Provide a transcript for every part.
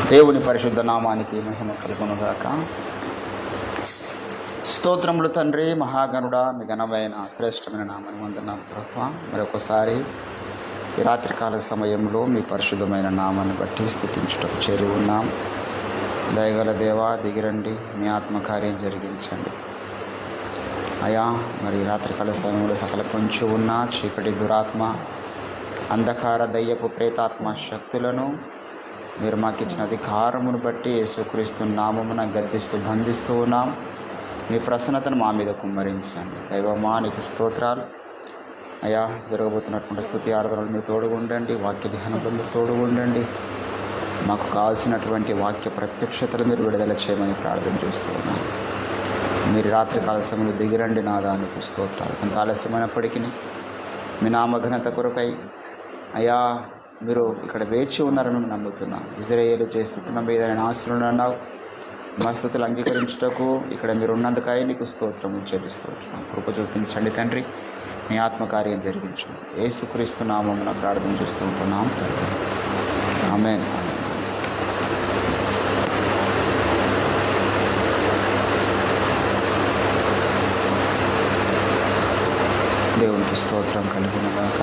దేవుని పరిశుద్ధ నామానికి మహిమ కలుగునుగాక. స్తోత్రములు తండ్రి, మహాగణుడా, మీ ఘనమైన శ్రేష్టమైన నామని వందనాలు ప్రభువా. మరొకసారి ఈ రాత్రికాల సమయంలో మీ పరిశుద్ధమైన నామాన్ని బట్టి స్తుతించుటకు చేరి ఉన్నాం. దయగల దేవా, దిగిరండి, మీ ఆత్మకార్యం జరిగించండి అయా. మరి రాత్రికాల సమయంలో సకల పొంచి ఉన్న చీకటి దురాత్మ, అంధకార దయ్యపు ప్రేతాత్మ శక్తులను మీరు మాకు ఇచ్చిన అధికారమును బట్టి యేసుక్రీస్తు నామమున గద్దిస్తూ బంధిస్తూ ఉన్నాం. మీ ప్రసన్నతను మా మీద కుమ్మరించండి దైవమా. నీకు స్తోత్రాలు అయా. జరగబోతున్నటువంటి స్తుతి ఆరాధనలు మీరు తోడుగుండండి, వాక్య ధ్యానంలో మీరు తోడుగుండండి. మాకు కావాల్సినటువంటి వాక్య ప్రత్యక్షతలు మీరు విడుదల చేయమని ప్రార్థన చేస్తూ ఉన్నాం. మీరు రాత్రికాల సమయంలో దిగిరండి నాదా. నీకు స్తోత్రాలు. కొంత ఆలస్యమైనప్పటికీ మీ నామఘనత కొరకై అయా మీరు ఇక్కడ వేచి ఉన్నారని మేము నమ్ముతున్నాం. ఇజ్రాయేలు చేస్తున్న మీద నేను ఆశలను అన్నావు. మా స్తుతులు అంగీకరించుటకు ఇక్కడ మీరు ఉన్నందుకై నీకు స్తోత్రము చెల్లిస్తున్నాం. కృప చూపించండి తండ్రి, మీ ఆత్మకార్యం జరిగించండి. యేసుక్రీస్తు నామమున ప్రార్థన చేస్తూ ఉంటున్నాం తండ్రి, ఆమేన్. దేవునికి స్తోత్రం కలుగునుగాక.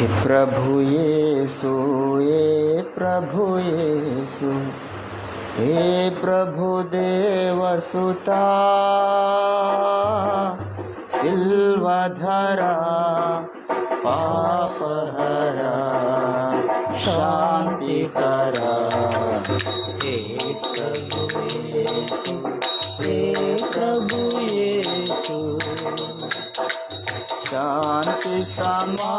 हे प्रभु येसु, हे प्रभु येसु, हे प्रभु देवसुता, सिल्वधरा पापहरा शांतिकरा, हे प्रभु येसु, हे प्रभु येसु, शांति समाधानाधिपति,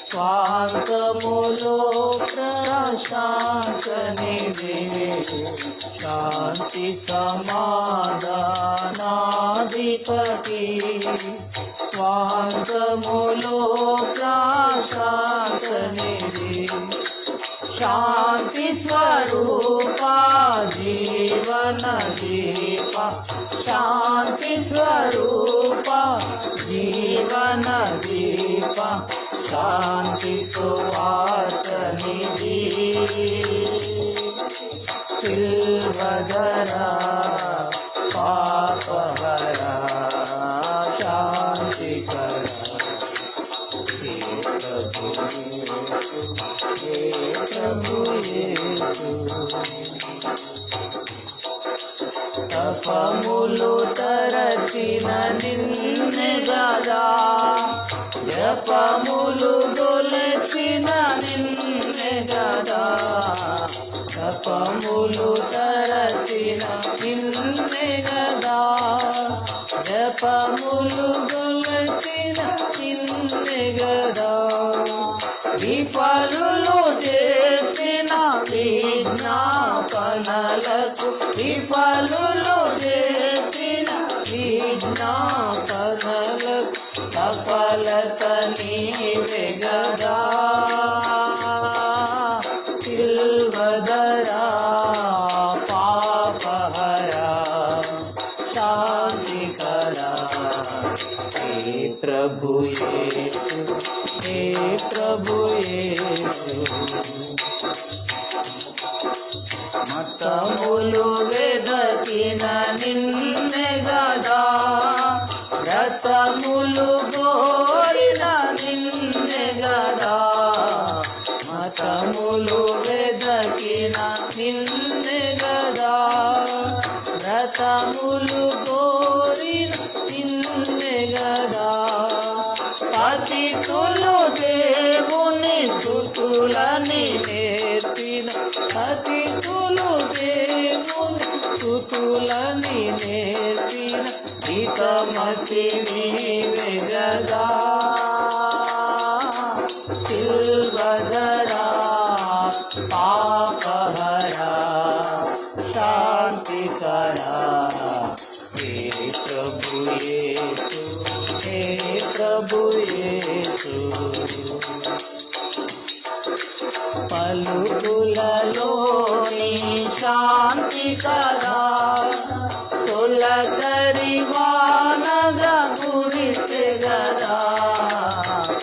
स्वांतमुलो प्रशांतनिधि, शांति समाधानाधिपति, स्वांतमुलो प्रशांतनिधि, शांति स्वरूपा जीवन दीपा, शांति स्वरूपा जीवन दीपा, शांति सुवास निधि, सिल्वधरा पापहरा शांतिकरा, हे प्रभु येसु, తపములు తరచిన నిన్నే గదా, జపములు గొలచిన నిన్నే గదా, తపములు తరచిన నిన్నే గదా, జపములు గొలచిన నిన్నే గదా, విఫలులు చేసిన విజ్ఞాపనలకు, విఫలులు చేసిన విజ్ఞాపనలకు సఫలత నీవే గదా, సిల్వధరా పాపహరా శాంతికరా, हे प्रभु येसु, हे प्रभु येसु, मतमुలు వెదకిన నిన్నే గదా, వ్రతములు గోరిన నిన్నే గదా, మతములు వెదకిన నిన్నే గదా, వ్రతములు గోరిన నిన్నే గదా, పతితులు దేవుని స్తుతులని నేర్పిన, పతితులు దేవుని స్తుతులని నేర్పిన, హితమతి నీవే గదా, సిల్వధరా పాపహరా శాంతికరా, हे प्रभु येसु, हे प्रभु యేసు పలుకులలోని శాంతి కదా తొలకరి వానగా గురిసె గదా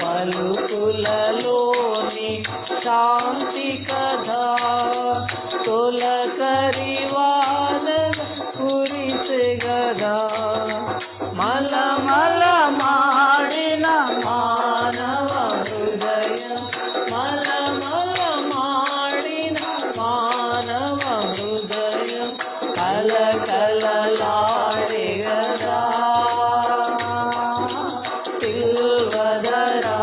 పలుకులలోని శాంతి కదా తొలకరి వానగా గురిసె గదా మలమల మాడిన మానవ హృదయం మలమల మాడిన మానవ హృదయం కలకలలాడే గదా సిల్వదరా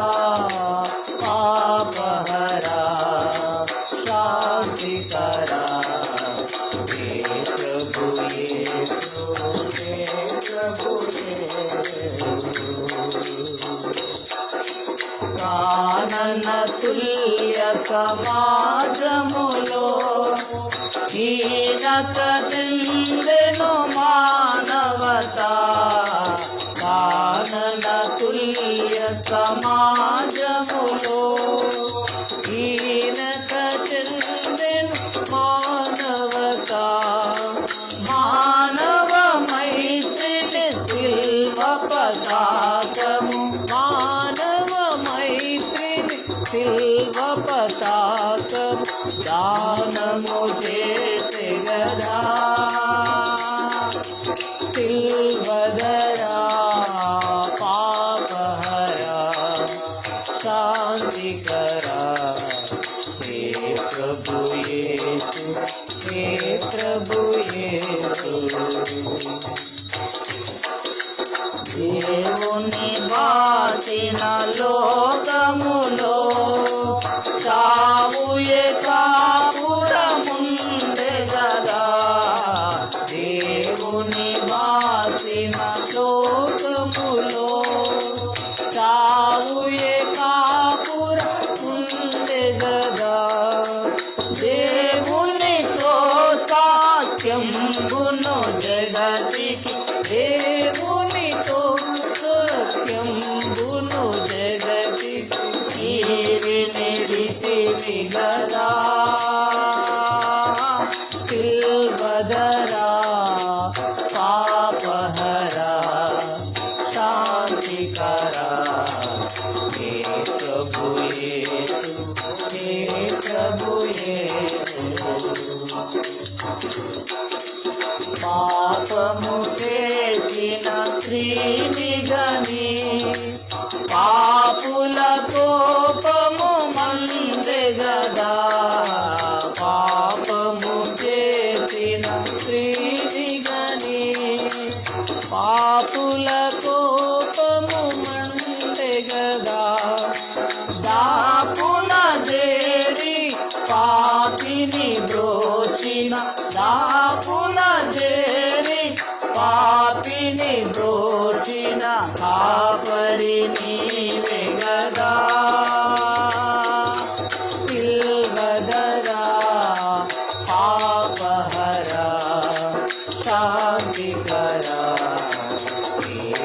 పాపహరా శాంతికరా హే ప్రభు యేసు హే ప్రభు కానన తుల్య సమాజములో హీనత నిందెను మానవత కానన తుల్య సమాజములో హీనత చెందెను మానవత మానవ మైత్రిని శిల్వ పతాకము మానవ మైత్రిని శిల్వ పతాకం దానము చేసే గదా సిల్వదరా పాపహరా శాంతికరా హే ప్రభు యేసు హే ప్రభు యేసు దేవుని బాసిన లోకములో చావుయే కాపురముండే గదా దేవుని బాసిన లోకములో చావుయే కాపురముండే గదా దేవునితో సాఖ్యంబును జగతికి దేవునితో సఖ్యంబును జగతికి నిడిసివి గదా సిల్వదరా పాపహరా శాంతికరా హే ప్రభు యేసు హే ప్రభు యేసు పాపము చేసిన స్త్రీని గని పాపుల కోపము మందె గదా పాపము చేసిన స్త్రీని గని పాపుల కోపము మందె గదా దాపున చేరి పాపిని బ్రోచిన దాపున చేరి పాపిని బ్రోచిన కాపరి నీవే గదా సిల్వదరా పాపహరా శాంతికరా హే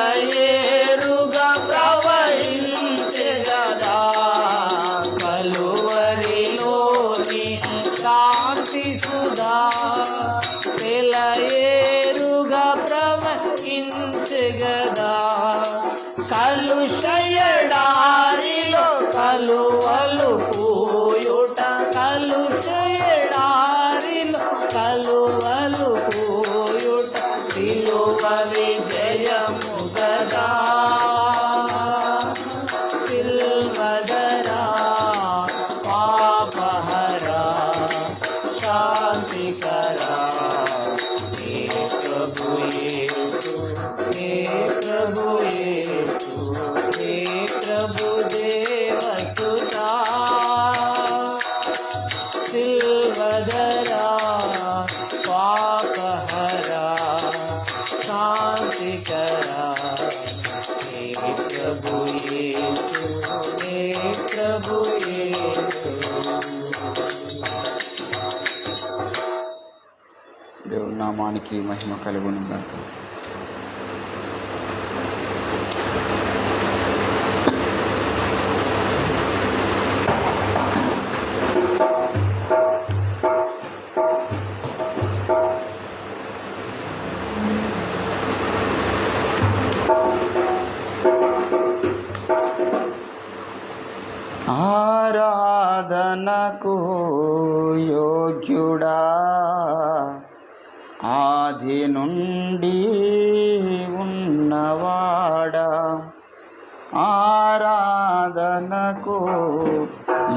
సెలయేరుగా ప్రవహించే గదా కలువరిలోని శాంతి సుధా సెలయేరుగా ప్రవహించే గదా కలుషయడారిలో కలువలు పూయుట కలుషయడారిలో కలువలు పూయుట సిలువ విజయము గదా సిల్వదరా పాపహరా శాంతికరా హే ప్రభు యేసు హే ప్రభు యేసు హే ప్రభు దేవసుతా సిల్వదరా పాపహరా శాంతికరా హే ప్రభు యేసు హే ప్రభు యేసు. దేవుని నామానికి మహిమ కలుగును గాక. ఆరాధనకు యోగ్యుడా ఆది నుండి ఉన్నవాడా ఆరాధనకు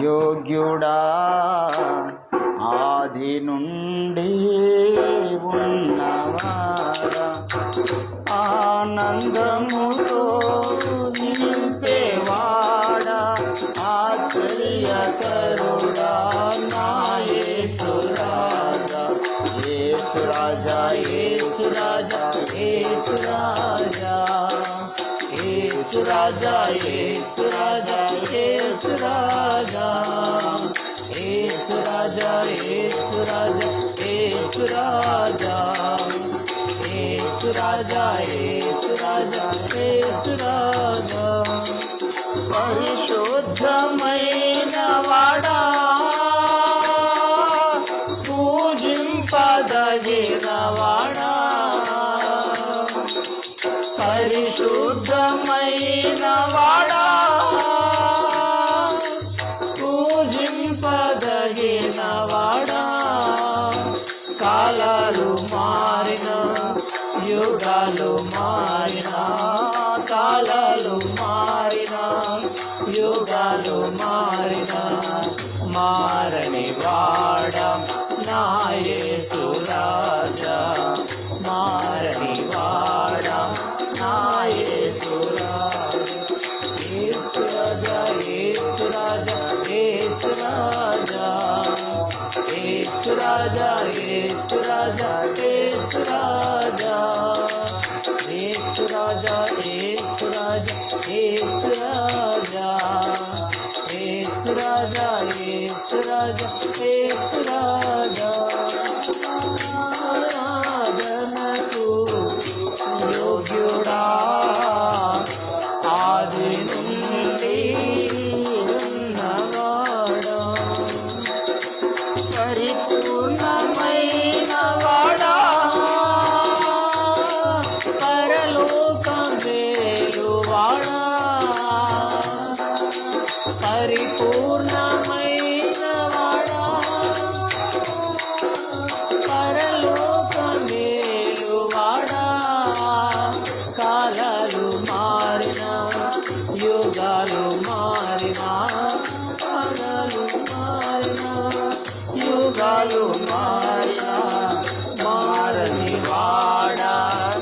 యోగ్యుడా ఆది నుండి ఉన్నవాడా ఆనందముతో నింపేవాడా ఆశ్చర్యకరుడా నా యేసు రాజా యేసు రాజా యేసు రాజా యేసు రాజా యేసు రాజా యేసు రాజా యేసు రాజా యేసు రాజా యేసు రాజా యేసు రాజా యేసు రాజా యేసు రాజా యేసు రాజా పరిశుద్ధమైన వాడా పూజింపదగిన వాడా పరిశుద్ధమైన వాడా పూజింపదగిన వాడా కాలాలు మారిన యుగాలు మారిన కాలాలు మారిన యుగాలు మారిన మారని వాడా నా యేసు రాజా మారని వాడా నా యేసు రాజా యేసు రాజా యేసు రాజా యేసు రాజా యేసు రాజా యేసు రాజా యేసు రాజా యేసు రాజా యేసు రాజా యేసు రాజా యేసు రాజా యేసు రాజా ఆరాధనకు యోగ్యుడా ఆది నుండి ఉన్నవాడా పరిపూర్ణమైన వాడా పరలోక మేలువాడా పరిపూర్ణమైన వాడా పరలోక మేలువాడా కాలాలు మారిన యుగాలు మారిన కాలాలు మారిన యుగాలు మారిన మారని వాడా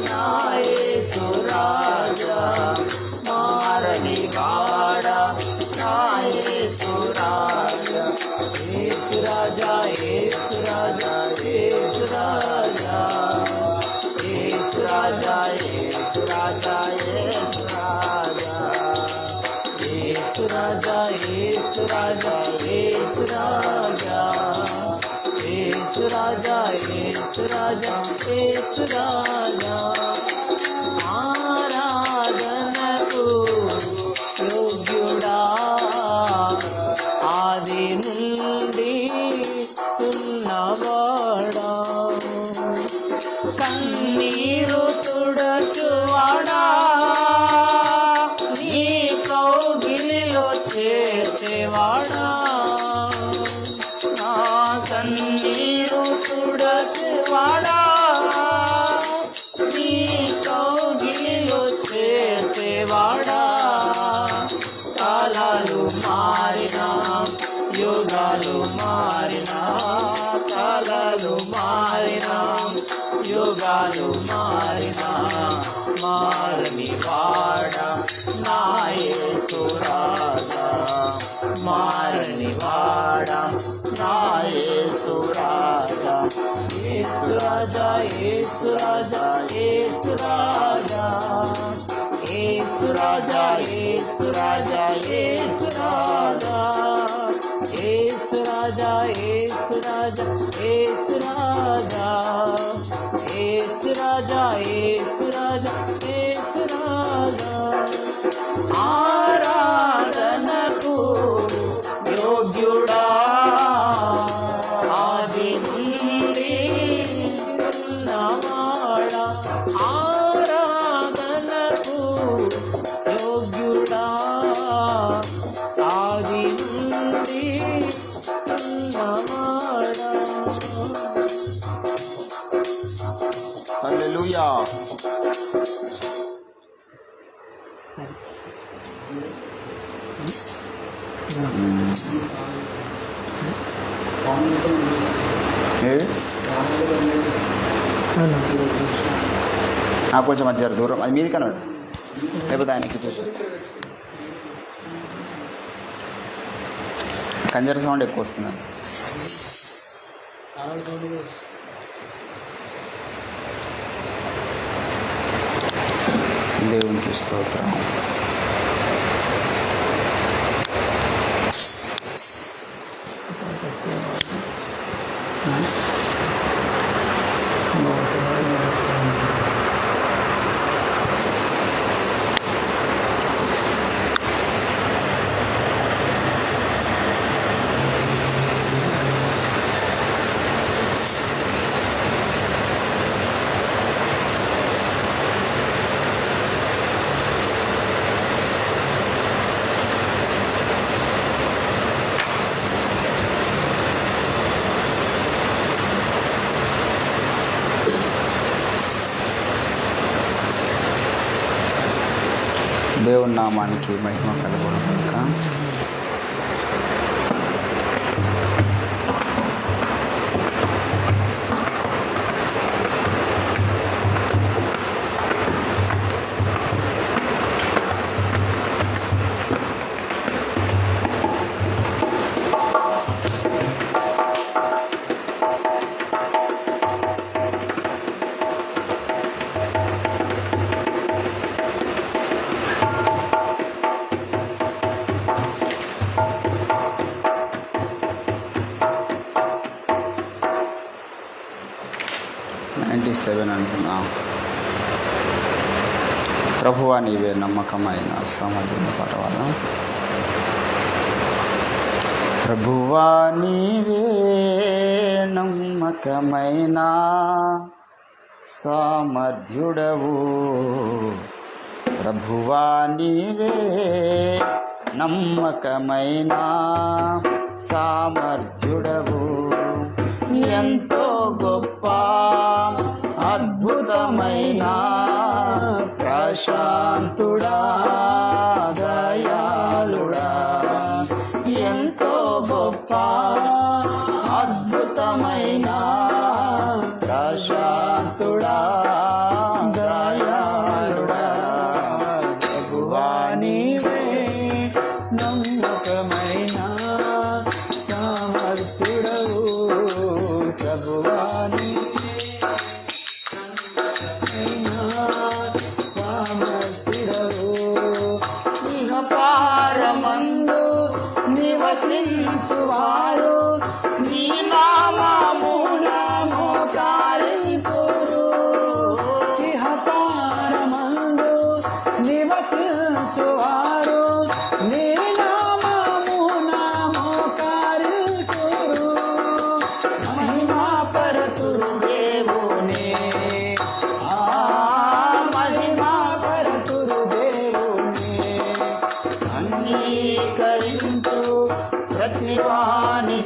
నా యేసు రాజా మారని వాడా నా యేసు రాజా యేసు రాజా యేసు రాజా యేసు రాజా యేసు రాజా యేసు రాజా యేసు రాజా యేసు రాజా యేసు రాజా యేసు రాజా యేసు రాజా యేసు రాజా యేసు రాజా ఆరాధనకు మారినా యుగాలు మారినా కాలాలు మారినా యుగాలు మారినా మారని వాడ నా యేసు రాజా మారని వాడ నా యేసు రాజా యేసు రాజా యేసు రాజా యేసు రాజా యేసు రాజా యేసు రాజా యేసు రాజా యేసు రాజా యేసు రాజా యేసు రాజా యేసు రాజా యేసు రాజా యేసు రాజా ఆరాధనకు యోగ్యుడా ఆది నుండి ఉన్నవాడా ఆరాధనకు యోగ్యుడా ఆది నుండి ఉన్నవాడా. హల్లెలూయా. కొంచెం మధ్య దూరం అది మీది కన్నాడు లేకపోతే ఆయనకి చూసి కంజర సౌండ్ ఎక్కువ వస్తుంది. దేవునికి స్తోత్రం. దేవుని నామానికి మహిమ కలుగును గాక. అంటున్నా. ప్రభువా నీవే నమ్మకమైన సమర్థుని పర్వాల. ప్రభువా నీవే నమ్మకమైన సామర్థ్యుడవు. ప్రభువా నీవే నమ్మకమైన సామర్థ్యుడవు. ఎంతో గొప్ప అద్భుతమైన ప్రశాంతుడా దయాళుడా. ఎంతో గొప్ప అద్భుతమైన ప్రశాంతుడా దయాళుడా. ప్రభువా నీవే నమ్మకమైన సామర్థ్యుడవు. ప్రభువా పారమందు నివసించువారు నీ నామములను గాలింతురు. ఇహ పారమందు నివసించువారు నీ నామములను గాలింతురు. మహిమా పరతురు దేవునే అంగీకరించు ప్రతివాని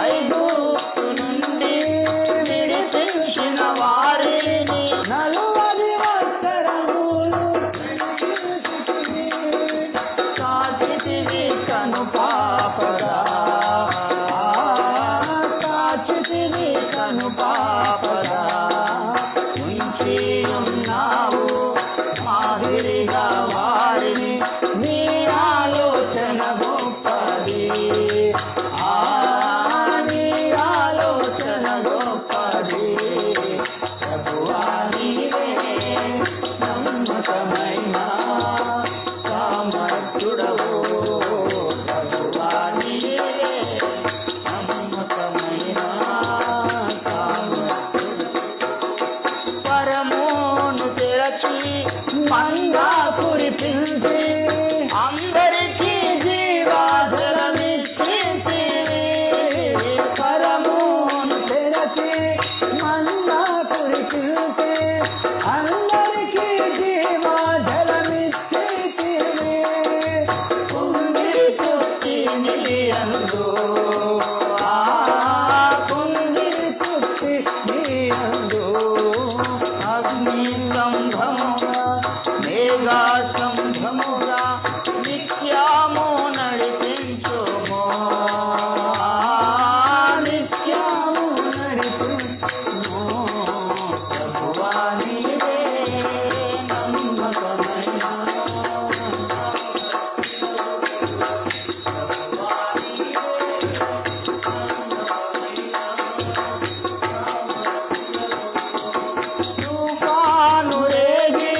ఐగుప్తు నుండి విడిపించిన వారిని నలువది వత్సరములు కాచితివి కను పాపగా కాచితివి కను పాపగా ఉంచి ఉన్నావు మాదిరిగా వారిని నీ ఆలోచన గొప్పది నీ ఆలోచన గొప్పది ప్రభువా నీవే నమ్మకమైన సామర్థ్యుడవు ప్రభువా నీవే నమ్మకమైన పరమోను తెరచి మంగా కురిపించి అందరికీ జీవాజలమిచ్చి పరమును తెరచి మన్నా కురిపించి అందరికీ జీవజలమిచ్చితివి. కుంగిరి చుట్టి నీ అందు కుంగిరి చుట్టి నీ అందు అగ్ని స్తంభముగా మేఘా స్తంభముగా నిత్యము నడిపించుము నిత్యము నడిపించుము ప్రభువా నీవే నమ్మకమైన తుఫాను రేగి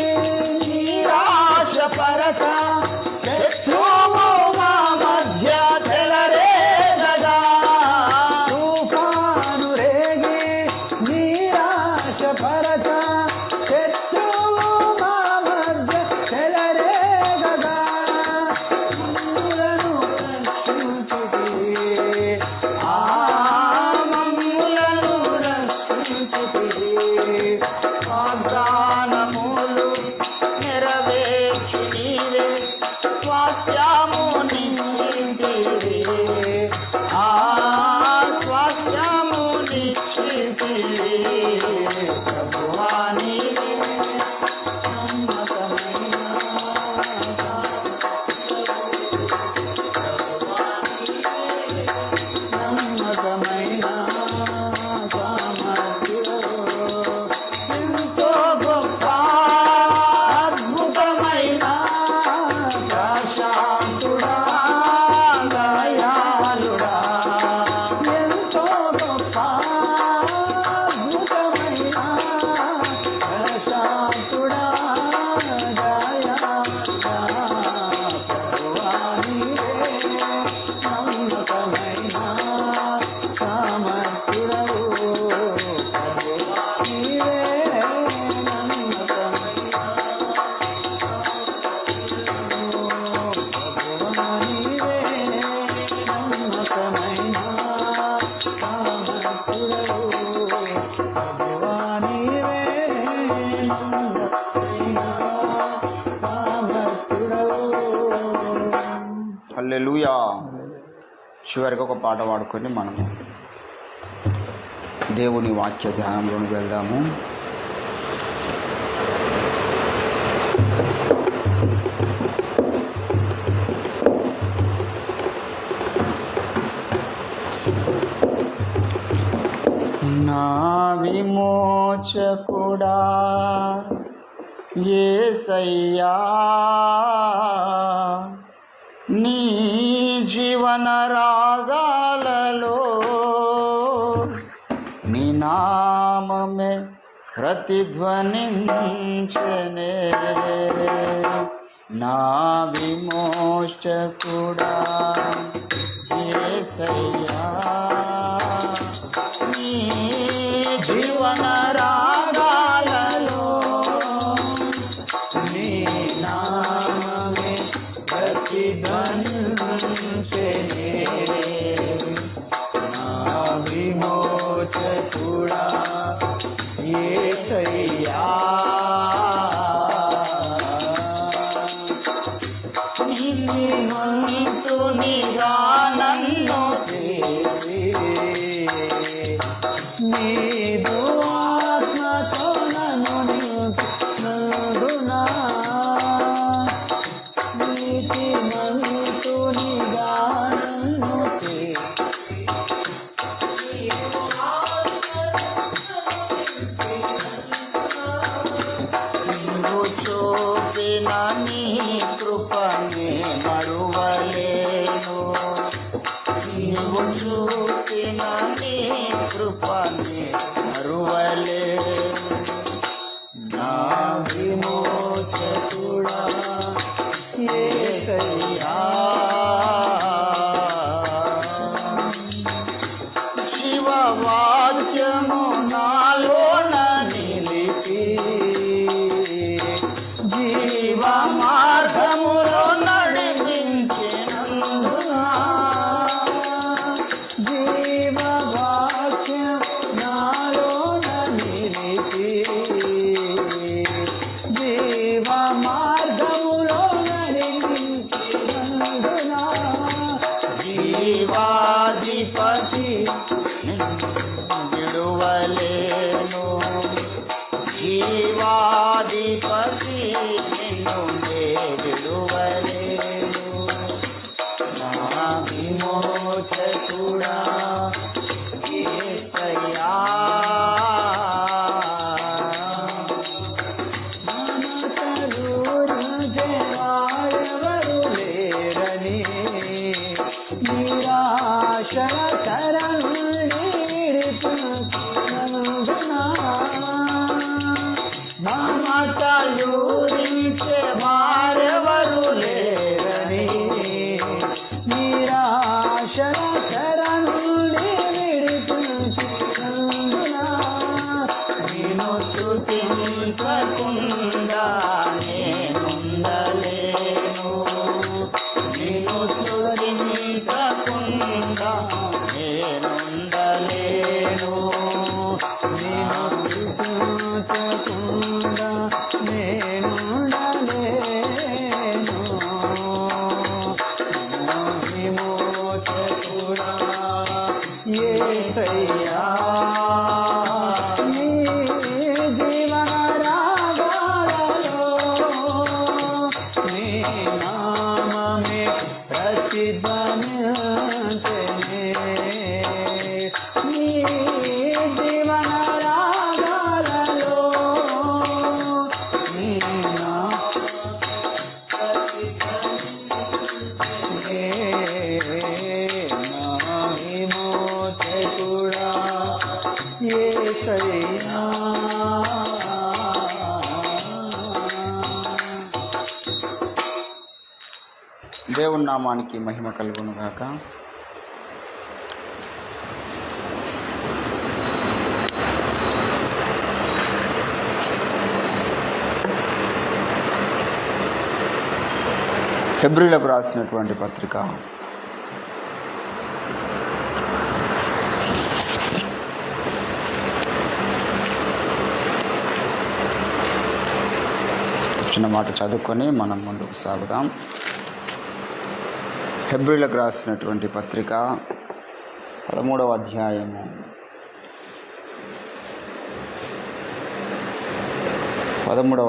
నిరాశ పరచ శత్రువు మా మధ్య చెలరేగగా తుఫాను రేగి నిరాశ పరచ శత్రువు మా మధ్య చెలరేగగా మమ్ములను రక్షించితివి. మమ్ములను రక్షించితివి. వాగ్దానములు నెరవేర్చి నీవే స్వాస్థ్యము నిశ్చింతివి స్వాస్థ్యము నిశ్చింతివి ప్రభువా నీవే నమ్మకమైన నమ్మకమైన ఎంతో గొప్ప అద్భుతమైన ప్రశాంతుడా దయాళుడా ఎంతో గొప్ప అద్భుతమైన ప్రశాంతుడా దయాళుడా ప్రభువా నీవే నమ్మకమైన సామర్థ్యుడవు ప్రభువా నీవే నమ్మకమైన ప్రభువా నీవే నమ్మకమైన సామర్థ్యుడవు ప్రభువా నీవే నమ్మకమైన సామర్థ్యుడవు. హల్లెలూయా. చివరికి ఒక పాట పాడుకొని మనము దేవుని వాక్య ధ్యానంలోకి వెళ్దాము. నా విమోచకుడా యేసయ్యా, నీ జీవన రాగాలలో నీ నామమే ప్రతిధ్వనించనే. నా విమోచకుడా యేసయ్యా, నీ జీవన రాగాలలో నీ నామమే ప్రతిధ్వనించెనే. నా విమోచకుడా యేసయ్యా, నీతిమంతునిగా నన్ను చేసి నీదు ఆత్మతో నన్ను నింపునందునా నీతిమంతునిగా నన్ను నీవు చూపిన నీ కృపనే మరువలేను. నీవు చూపిన నీ కృపనే మరువలేను. నా విమోచకుడా యేసయ్యా, శివవాక్యము నాలోన నిలిపి జీవ మార్గములో నడిపించినందునా జీవవాక్యం నాలోన నిలిపి జీవ మార్గములో నడిపించినందునా జీవాధిపతి విడువలేను. జీవాధిపతి నిన్ను విడువలేను. నా విమోచకుడా యేసయ్యా, వారెవరు లేరని నిరాశల తరణి విడిపించినందునా మమతలూరించే వారెవరు లేరని నిరాశల తరణి విడిపించినందునా నిన్ను స్తుతించకుండా నేనుండలేను. నిన్ను స్తుతించకుండా నేనుండలేను. నిన్ను స్తుతించకుండా నేనుండలేను. నా విమోచకుడా యేసయ్యా, నీ జీవన రాగాలలో నీ నామమే ప్రసిద్ధమించెనే. నీ జీవన రాగాలలో నీ నా విమోచకుడా యేసయ్యా. దేవుని నామానికి మహిమ కలుగును గాక. హెబ్రీలకు రాసినటువంటి పత్రిక 8 మాట చదువుకొని మనం ముందుకు సాగుదాం. హెబ్రీలకు రాసినటువంటి పత్రిక 13వ అధ్యాయము 17వ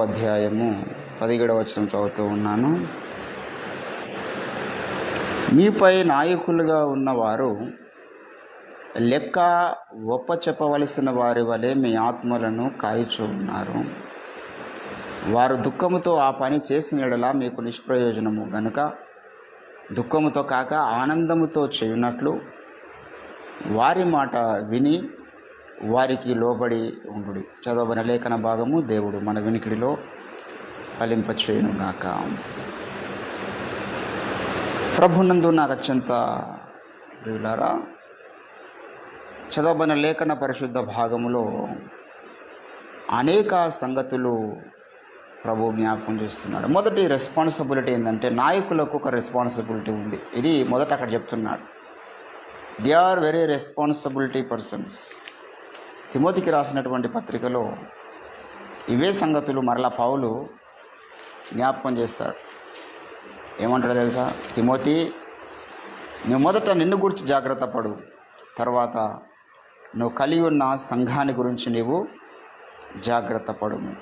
వచనం చదువుతూ ఉన్నాను. మీపై నాయకులుగా ఉన్నవారు లెక్క ఒప్పచెప్పవలసిన వారి వలె మీ ఆత్మలను కాయుచూ ఉన్నారు. వారు దుఃఖముతో ఆ పని చేసిన యెడల మీకు నిష్ప్రయోజనము గనుక దుఃఖముతో కాక ఆనందముతో చేయునట్లు వారి మాట విని వారికి లోబడి ఉండుడి. చదవబడిన లేఖన భాగము దేవుడు మన వినికిడిలో ఫలింపచేయునుగాక. ప్రభునందు నాకు అత్యంత ప్రియులారా, చదవబడిన లేఖన పరిశుద్ధ భాగములో అనేక సంగతులు ప్రభు జ్ఞాపకం చేస్తున్నాడు. మొదటి రెస్పాన్సిబిలిటీ ఏంటంటే నాయకులకు ఒక రెస్పాన్సిబిలిటీ ఉంది. ఇది మొదట అక్కడ చెప్తున్నాడు. They are very responsibility persons. తిమోతికి రాసినటువంటి పత్రికలో ఇవే సంగతులు మరలా పౌలు జ్ఞాపకం చేస్తాడు. ఏమంటాడో తెలుసా? తిమోతి, నువ్వు మొదట నిన్ను గురించి జాగ్రత్త పడు, తర్వాత నువ్వు కలిగి ఉన్న సంఘాన్ని గురించి నీవు జాగ్రత్త పడుము.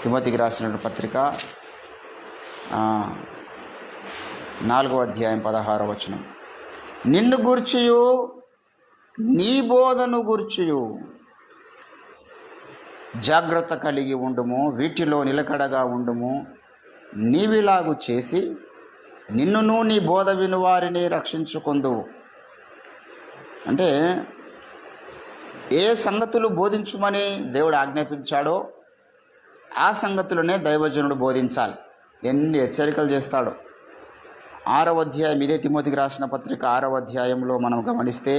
తిమోతికి రాసిన పత్రిక 4వ అధ్యాయం 16వ వచనం. నిన్ను గూర్చియు నీ బోధను గూర్చియు జాగ్రత్త కలిగి ఉండుము, వీటిలో నిలకడగా ఉండుము. నీవిలాగు చేసి నిన్నును నీ బోధ విను వారిని రక్షించుకొందువు. అంటే ఏ సంగతులు బోధించుమని దేవుడు ఆజ్ఞాపించాడో ఆ సంగతులనే దైవజనుడు బోధించాలి. ఎన్ని హెచ్చరికలు చేస్తాడో. 6వ అధ్యాయం, ఇదే తిమోతికి రాసిన పత్రిక 6వ అధ్యాయంలో మనం గమనిస్తే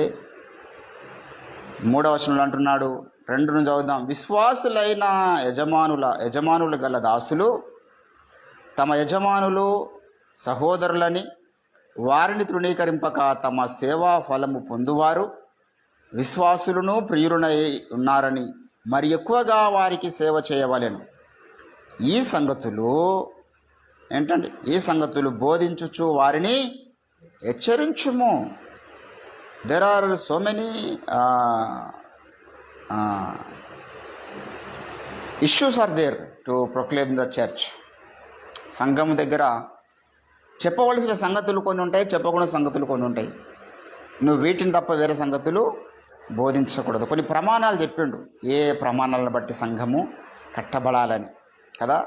3వ వచనంలో అంటున్నాడు, 2ను చదువుదాం. విశ్వాసులైన యజమానులు గల దాసులు తమ యజమానులు సహోదరులని వారిని తృణీకరింపక తమ సేవా ఫలము పొందువారు విశ్వాసులను ప్రియులనై ఉన్నారని మరి ఎక్కువగా వారికి సేవ చేయవలెను. ఈ సంగతులు ఏంటండి? ఈ సంగతులు బోధించుచు వారిని హెచ్చరించుము. There are so many issues are there to proclaim the church. సంఘం దగ్గర చెప్పవలసిన సంగతులు కొన్ని ఉంటాయి, చెప్పకూడని సంగతులు కొన్ని ఉంటాయి. నువ్వు వీటిని తప్ప వేరే సంగతులు బోధించకూడదు. కొన్ని ప్రమాణాలు చెప్పిండు, ఏ ప్రమాణాలను బట్టి సంఘము కట్టబడాలని కదా.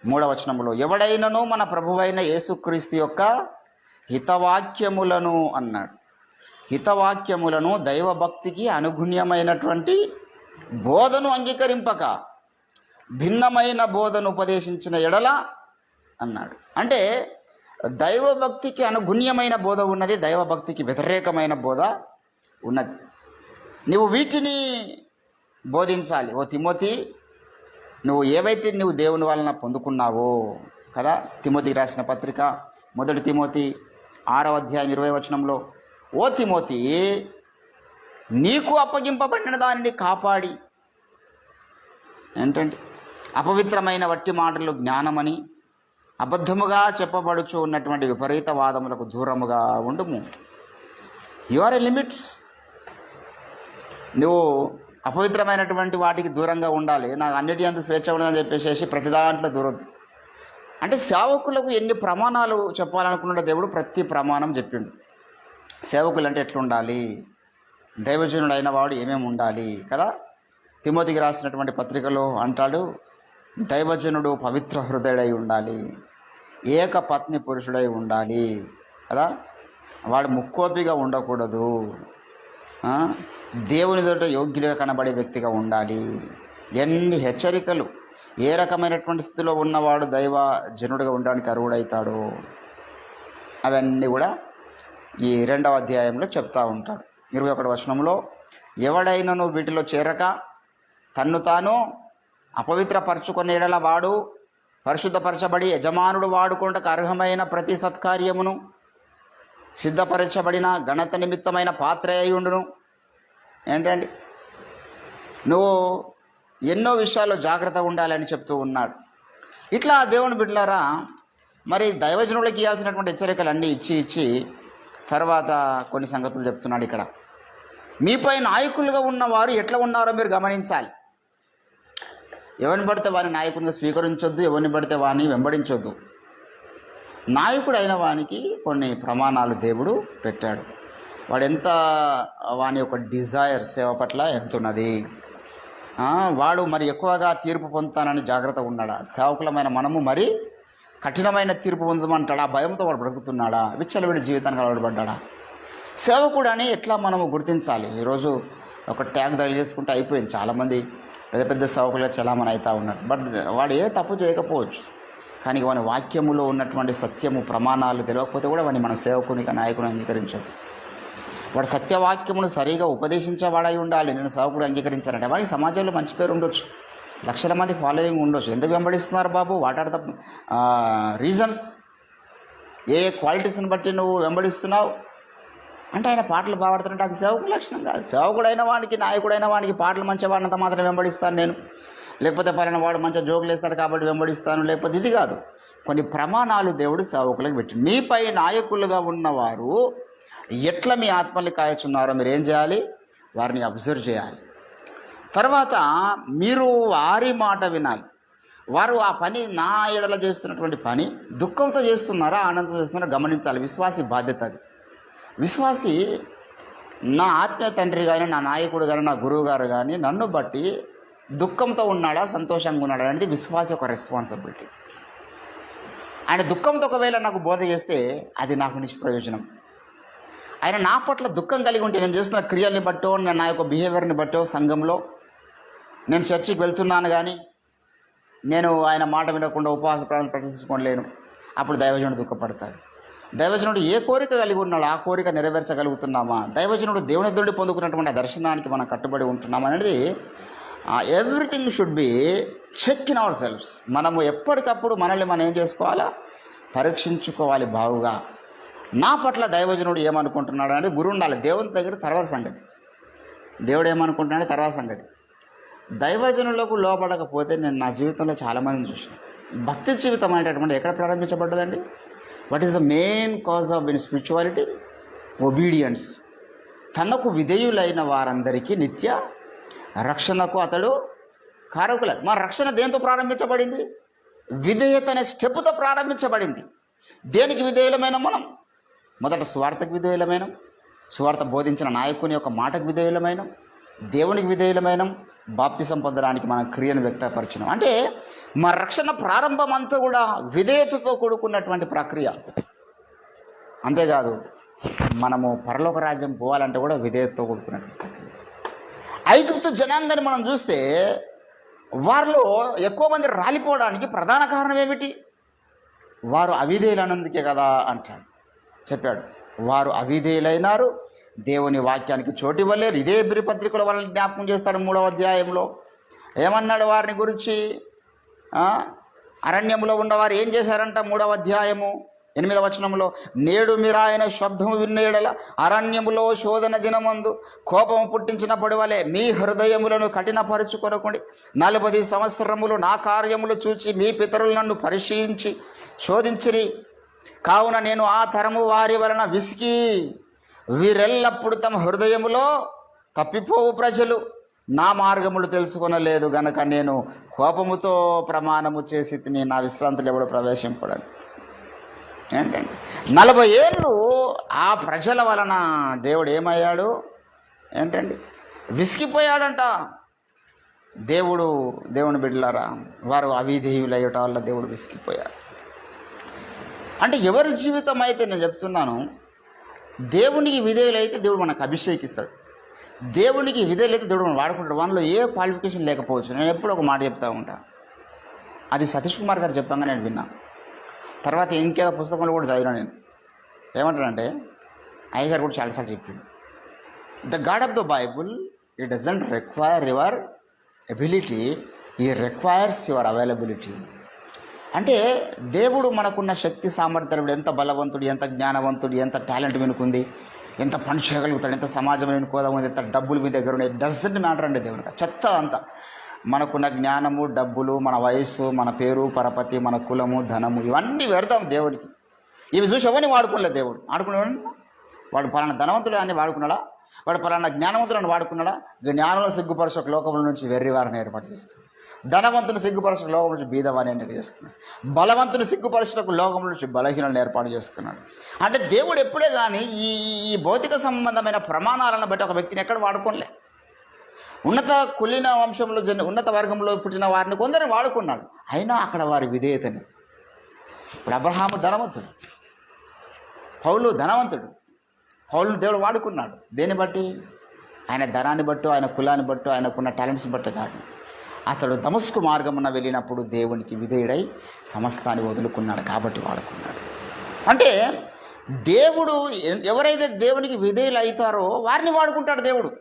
3వ వచనంలో ఎవడైనను మన ప్రభువైన యేసుక్రీస్తు యొక్క హితవాక్యములను అన్నాడు. హితవాక్యములను దైవభక్తికి అనుగుణ్యమైనటువంటి బోధను అంగీకరింపక భిన్నమైన బోధను ఉపదేశించిన ఎడల అన్నాడు. అంటే దైవభక్తికి అనుగుణ్యమైన బోధ ఉన్నది, దైవభక్తికి వ్యతిరేకమైన బోధ ఉన్నది. నువ్వు వీటిని బోధించాలి. ఓ తిమోతి, నువ్వు ఏవైతే నువ్వు దేవుని వలన పొందుకున్నావో కదా. తిమోతికి రాసిన పత్రిక 1 తిమోతి 6వ అధ్యాయం 20వ వచనంలో, ఓ తిమోతి, నీకు అప్పగింపబడిన దానిని కాపాడి, ఏంటంటే అపవిత్రమైన వట్టి మాటలు జ్ఞానమని అబద్ధముగా చెప్పబడుచు ఉన్నటువంటి విపరీత వాదములకు దూరముగా ఉండుము. You are a limits. నువ్వు అపవిత్రమైనటువంటి వాటికి దూరంగా ఉండాలి. నాకు అన్నిటి అంత స్వేచ్ఛ ఉండదని చెప్పేసి ప్రతి దాంట్లో దూరద్దు. అంటే సేవకులకు ఎన్ని ప్రమాణాలు చెప్పాలనుకున్నాడో దేవుడు ప్రతి ప్రమాణం చెప్పిండు. సేవకులు అంటే ఎట్లుండాలి, దైవజనుడు అయిన వాడు ఏమేమి ఉండాలి కదా. తిమోతికి రాసినటువంటి పత్రికలో అంటాడు, దైవజనుడు పవిత్ర హృదయుడై ఉండాలి, ఏక పత్ని పురుషుడై ఉండాలి కదా. వాడు ముక్కోపిగా ఉండకూడదు, దేవుని ఎదుట యోగ్యులుగా కనబడే వ్యక్తిగా ఉండాలి. ఎన్ని హెచ్చరికలు! ఏ రకమైనటువంటి స్థితిలో ఉన్నవాడు దైవజనుడిగా ఉండడానికి అర్హుడవుతాడో అవన్నీ కూడా ఈ 2వ అధ్యాయంలో చెప్తూ ఉంటాడు. 21వ వచనంలో, ఎవడైనను వీటిలో చేరక తన్ను తాను అపవిత్రపరచుకునే ఎడల వాడు పరిశుద్ధపరచబడి యజమానుడు వాడుకొనుటకు అర్హమైన ప్రతి సత్కార్యమును సిద్ధపరచబడిన ఘనత నిమిత్తమైన పాత్ర అయి ఉండును. ఏంటండి, నువ్వు ఎన్నో విషయాల్లో జాగ్రత్తగా ఉండాలని చెప్తూ ఉన్నాడు. ఇట్లా దేవుని బిడ్డలారా, మరి దైవజనులకు ఇవ్వాల్సినటువంటి హెచ్చరికలు అన్నీ ఇచ్చి తర్వాత కొన్ని సంగతులు చెప్తున్నాడు ఇక్కడ. మీపై నాయకులుగా ఉన్నవారు ఎట్లా ఉన్నారో మీరు గమనించాలి. ఎవరిని పడితే వాని నాయకునిగా స్వీకరించొద్దు, ఎవరిని పడితే వాని వెంబడించొద్దు. నాయకుడు అయిన వానికి కొన్ని ప్రమాణాలు దేవుడు పెట్టాడు. వాని యొక్క డిజైర్ సేవ పట్ల ఎంత ఉన్నది, వాడు మరి ఎక్కువగా తీర్పు పొందుతానని జాగ్రత్తగా ఉన్నాడా, సేవకులమైన మనము మరి కఠినమైన తీర్పు పొందమంటాడా, భయంతో వాడు బ్రతుకుతున్నాడా, విచ్చలవిడి జీవితానికి అలవాటుపడ్డా. సేవకుడు అని ఎట్లా మనము గుర్తించాలి? ఈరోజు ఒక ట్యాగ్ తగిలేసుకుంటే అయిపోయింది. చాలామంది పెద్ద పెద్ద సేవకులుగా చలామణి అవుతూ ఉన్నారు. బట్ వాడు ఏ తప్పు చేయకపోవచ్చు, కానీ వాని వాక్యములో ఉన్నటువంటి సత్యము ప్రమాణాలు తెలియకపోతే కూడా వాడిని మనం సేవకునిగా నాయకుని అంగీకరించదు. వాడు సత్యవాక్యమును సరిగా ఉపదేశించేవాడై ఉండాలి. నేను సేవకుడు అంగీకరించానంటే వాడికి సమాజంలో మంచి పేరు ఉండొచ్చు, లక్షల మంది ఫాలోయింగ్ ఉండొచ్చు. ఎందుకు వెంబడిస్తున్నారు బాబు? What are the reasons? ఏ క్వాలిటీస్ని బట్టి నువ్వు వెంబడిస్తున్నావు అంటే ఆయన పాటలు బాగుపడుతుంటే అది సేవకుడు లక్షణం కాదు. సేవకుడైన వానికి, నాయకుడైన వానికి పాటలు మంచిగా వాడినంత మాత్రం వెంబడిస్తాను నేను, లేకపోతే పలానా వాడు మంచిగా జోకులు వేస్తాడు కాబట్టి వెంబడిస్తాను, లేకపోతే ఇది కాదు. కొన్ని ప్రమాణాలు దేవుడు సేవకులకు పెట్టి, మీపై నాయకులుగా ఉన్నవారు ఎట్లా మీ ఆత్మల్ని కాయచున్నారో మీరు ఏం చేయాలి? వారిని అబ్జర్వ్ చేయాలి. తర్వాత మీరు వారి మాట వినాలి. వారు ఆ పని నా ఎడల చేస్తున్నటువంటి పని దుఃఖంతో చేస్తున్నారా ఆనందంతో చేస్తున్నారా గమనించాలి. విశ్వాసి బాధ్యత అది. విశ్వాసి నా ఆత్మీయ తండ్రి కానీ, నా నాయకుడు కానీ, నా గురువు గారు కానీ నన్ను బట్టి దుఃఖంతో ఉన్నాడా సంతోషంగా ఉన్నాడా అనేది విశ్వాసి ఒక రెస్పాన్సిబిలిటీ. ఆయన దుఃఖంతో ఒకవేళ నాకు బోధ చేస్తే అది నాకు నిష్ప్రయోజనం. ఆయన నా పట్ల దుఃఖం కలిగి ఉంటే నేను చేస్తున్న క్రియల్ని బట్టో, నా యొక్క బిహేవియర్ని బట్టో, సంఘంలో నేను చర్చికి వెళ్తున్నాను కానీ నేను ఆయన మాట వినకుండా ఉపవాస ప్రాణాలు ప్రదర్శించుకోలేను, అప్పుడు దైవజనుడు దుఃఖపడతాడు. దైవజనుడు ఏ కోరిక కలిగి ఉన్నాడో ఆ కోరిక నెరవేర్చగలుగుతున్నామా, దైవజనుడు దేవుని నుండి పొందుకున్నటువంటి ఆ దర్శనానికి మనం కట్టుబడి ఉంటున్నామా అనేది everything should be check in our selfs. మనము ఎప్పటికప్పుడు మనల్ని మనం ఏం చేసుకోవాలా? పరీక్షించుకోవాలి బావుగా. నా పట్ల దైవజనుడు ఏమనుకుంటున్నాడు అనేది గురువు ఉండాలి. దేవుని దగ్గర తర్వాత సంగతి, దేవుడు ఏమనుకుంటున్నాడు తర్వాత సంగతి. దైవజనులకు లోపడకపోతే నేను నా జీవితంలో చాలామందిని చూసాను. భక్తి జీవితం అనేటటువంటి ఎక్కడ ప్రారంభించబడ్డదండి? What is the main cause of in spirituality? Obedience. తనకు విధేయులైన వారందరికీ నిత్య రక్షణకు అతడు కారకుల. మన రక్షణ దేంతో ప్రారంభించబడింది? విధేయత అనే స్టెప్తో ప్రారంభించబడింది. దేనికి విధేయులమైన మనం? మొదట సువార్తకు విధేయులమైన, సువార్త బోధించిన నాయకుని యొక్క మాటకు విధేయులమైన, దేవునికి విధేయులమైన, బాప్తిసం పొందడానికి మన క్రియను వ్యక్తపరిచినాం. అంటే మన రక్షణ ప్రారంభం అంతా కూడా విధేయతతో కూడుకున్నటువంటి ప్రక్రియ. అంతేకాదు మనము పరలోక రాజ్యం పోవాలంటే కూడా విధేయతతో కూడుకున్నటువంటి ప్రక్రియ. ఐగుప్తు జనాంగాన్ని మనం చూస్తే వారిలో ఎక్కువ మంది రాలిపోవడానికి ప్రధాన కారణం ఏమిటి? వారు అవిధేయులైనందుకే కదా అంటాడు, చెప్పాడు. వారు అవిధేయులైనారు, దేవుని వాక్యానికి చోటు ఇవ్వలేరు. ఇదే హెబ్రీ పత్రికలో వాళ్ళని జ్ఞాపకం చేస్తాడు 3వ అధ్యాయంలో. ఏమన్నాడు వారిని గురించి? అరణ్యంలో ఉన్నవారు ఏం చేశారంట? 3వ అధ్యాయము 8వ వచనంలో, నేడు మీరు ఆయన శబ్దము వినేడల అరణ్యములో శోధన దినమందు కోపము పుట్టించినప్పుడు వలె మీ హృదయములను కఠినపరుచుకొనకండి. 40 సంవత్సరములు నా కార్యములు చూచి మీ పితరులు నన్ను పరిశీలించి శోధించిరి. కావున నేను ఆ తరము వారి వలన విసికి వీరెల్లప్పుడు తమ హృదయములో తప్పిపోవు ప్రజలు నా మార్గములు తెలుసుకొనలేదు గనక నేను కోపముతో ప్రమాణము చేసి తిని నా విశ్రాంతిలో ఎవడు ప్రవేశింపడని. ఏంటండి 40 ఏళ్ళు ఆ ప్రజల వలన దేవుడు ఏమయ్యాడు? ఏంటండి విసిగిపోయాడంట. దేవుని బిడ్డలారా, వారు అవిధేయులయ్యట వల్ల దేవుడు విసిగిపోయాడు. అంటే ఎవరి జీవితం అయితే నేను చెప్తున్నాను, దేవునికి విధేయులైతే దేవుడు మనకు అభిషేకిస్తాడు. దేవునికి విధేయులైతే దేవుడు మనం వాడుకుంటాడు. మనలో ఏ క్వాలిఫికేషన్ లేకపోవచ్చు. నేను ఎప్పుడు ఒక మాట చెప్తా ఉంటా, అది సతీష్ కుమార్ గారు చెప్పంగా నేను విన్నా. తర్వాత ఇంకేదో పుస్తకంలో కూడా చదివినా నేను. ఏమంటారంటే అయ్యగారు కూడా చాలాసార్లు చెప్పిండు, the God of the Bible it doesn't require your ability, ఈ రిక్వైర్స్ యువర్ అవైలబిలిటీ. అంటే దేవుడు మనకున్న శక్తి సామర్థ్యాలు, ఎంత బలవంతుడు, ఎంత జ్ఞానవంతుడు, ఎంత టాలెంట్ వెనుకుంది, ఎంత పని చేయగలుగుతాడు, ఎంత సమాజం వెనుకోదాము, ఎంత డబ్బులు మీ దగ్గర ఉన్నాయి, డజంట్ మ్యాటర్ అండి దేవునికి. చెత్త అంతా మనకున్న జ్ఞానము, డబ్బులు, మన వయస్సు, మన పేరు, పరపతి, మన కులము, ధనము, ఇవన్నీ పెడతాం దేవుడికి. ఇవి చూసి ఎవరిని వాడుకోలేదు దేవుడు. ఆడుకునేవాడు వాడు పలానా ధనవంతుడు అని వాడుకున్నాడా? వాడు పలానా జ్ఞానవంతుడు అని వాడుకున్నాడా? జ్ఞానంలో సిగ్గుపరచక లోకముల నుంచి వెర్రివారిని ఏర్పాటు చేసుకున్నాడు. ధనవంతుని సిగ్గుపరచక లోకం నుంచి బీదవారిని ఎన్నిక చేసుకున్నాడు. బలవంతుని సిగ్గుపరచకు లోకం నుంచి బలహీనలను ఏర్పాటు చేసుకున్నాడు. అంటే దేవుడు ఎప్పుడే కానీ ఈ భౌతిక సంబంధమైన ప్రమాణాలను బట్టి ఒక వ్యక్తిని ఎక్కడ వాడుకోలే. ఉన్నత కులీన వంశంలో ఉన్నత వర్గంలో పుట్టిన వారిని కొందరిని వాడుకున్నాడు. అయినా అక్కడ వారి విధేయతని. ఇప్పుడు అబ్రహాము ధనవంతుడు, పౌలు ధనవంతుడు. పౌలును దేవుడు వాడుకున్నాడు. దేన్ని బట్టి? ఆయన ధనాన్ని బట్టు, ఆయన కులాన్ని బట్టు, ఆయనకున్న టాలెంట్స్ బట్టు కాదు. అతడు దమస్కు మార్గమున వెళ్ళినప్పుడు దేవునికి విధేయుడై సమస్తాన్ని వదులుకున్నాడు కాబట్టి వాడుకున్నాడు. అంటే దేవుడు ఎవరైతే దేవునికి విధేయులు అవుతారో వారిని వాడుకుంటాడు దేవుడు.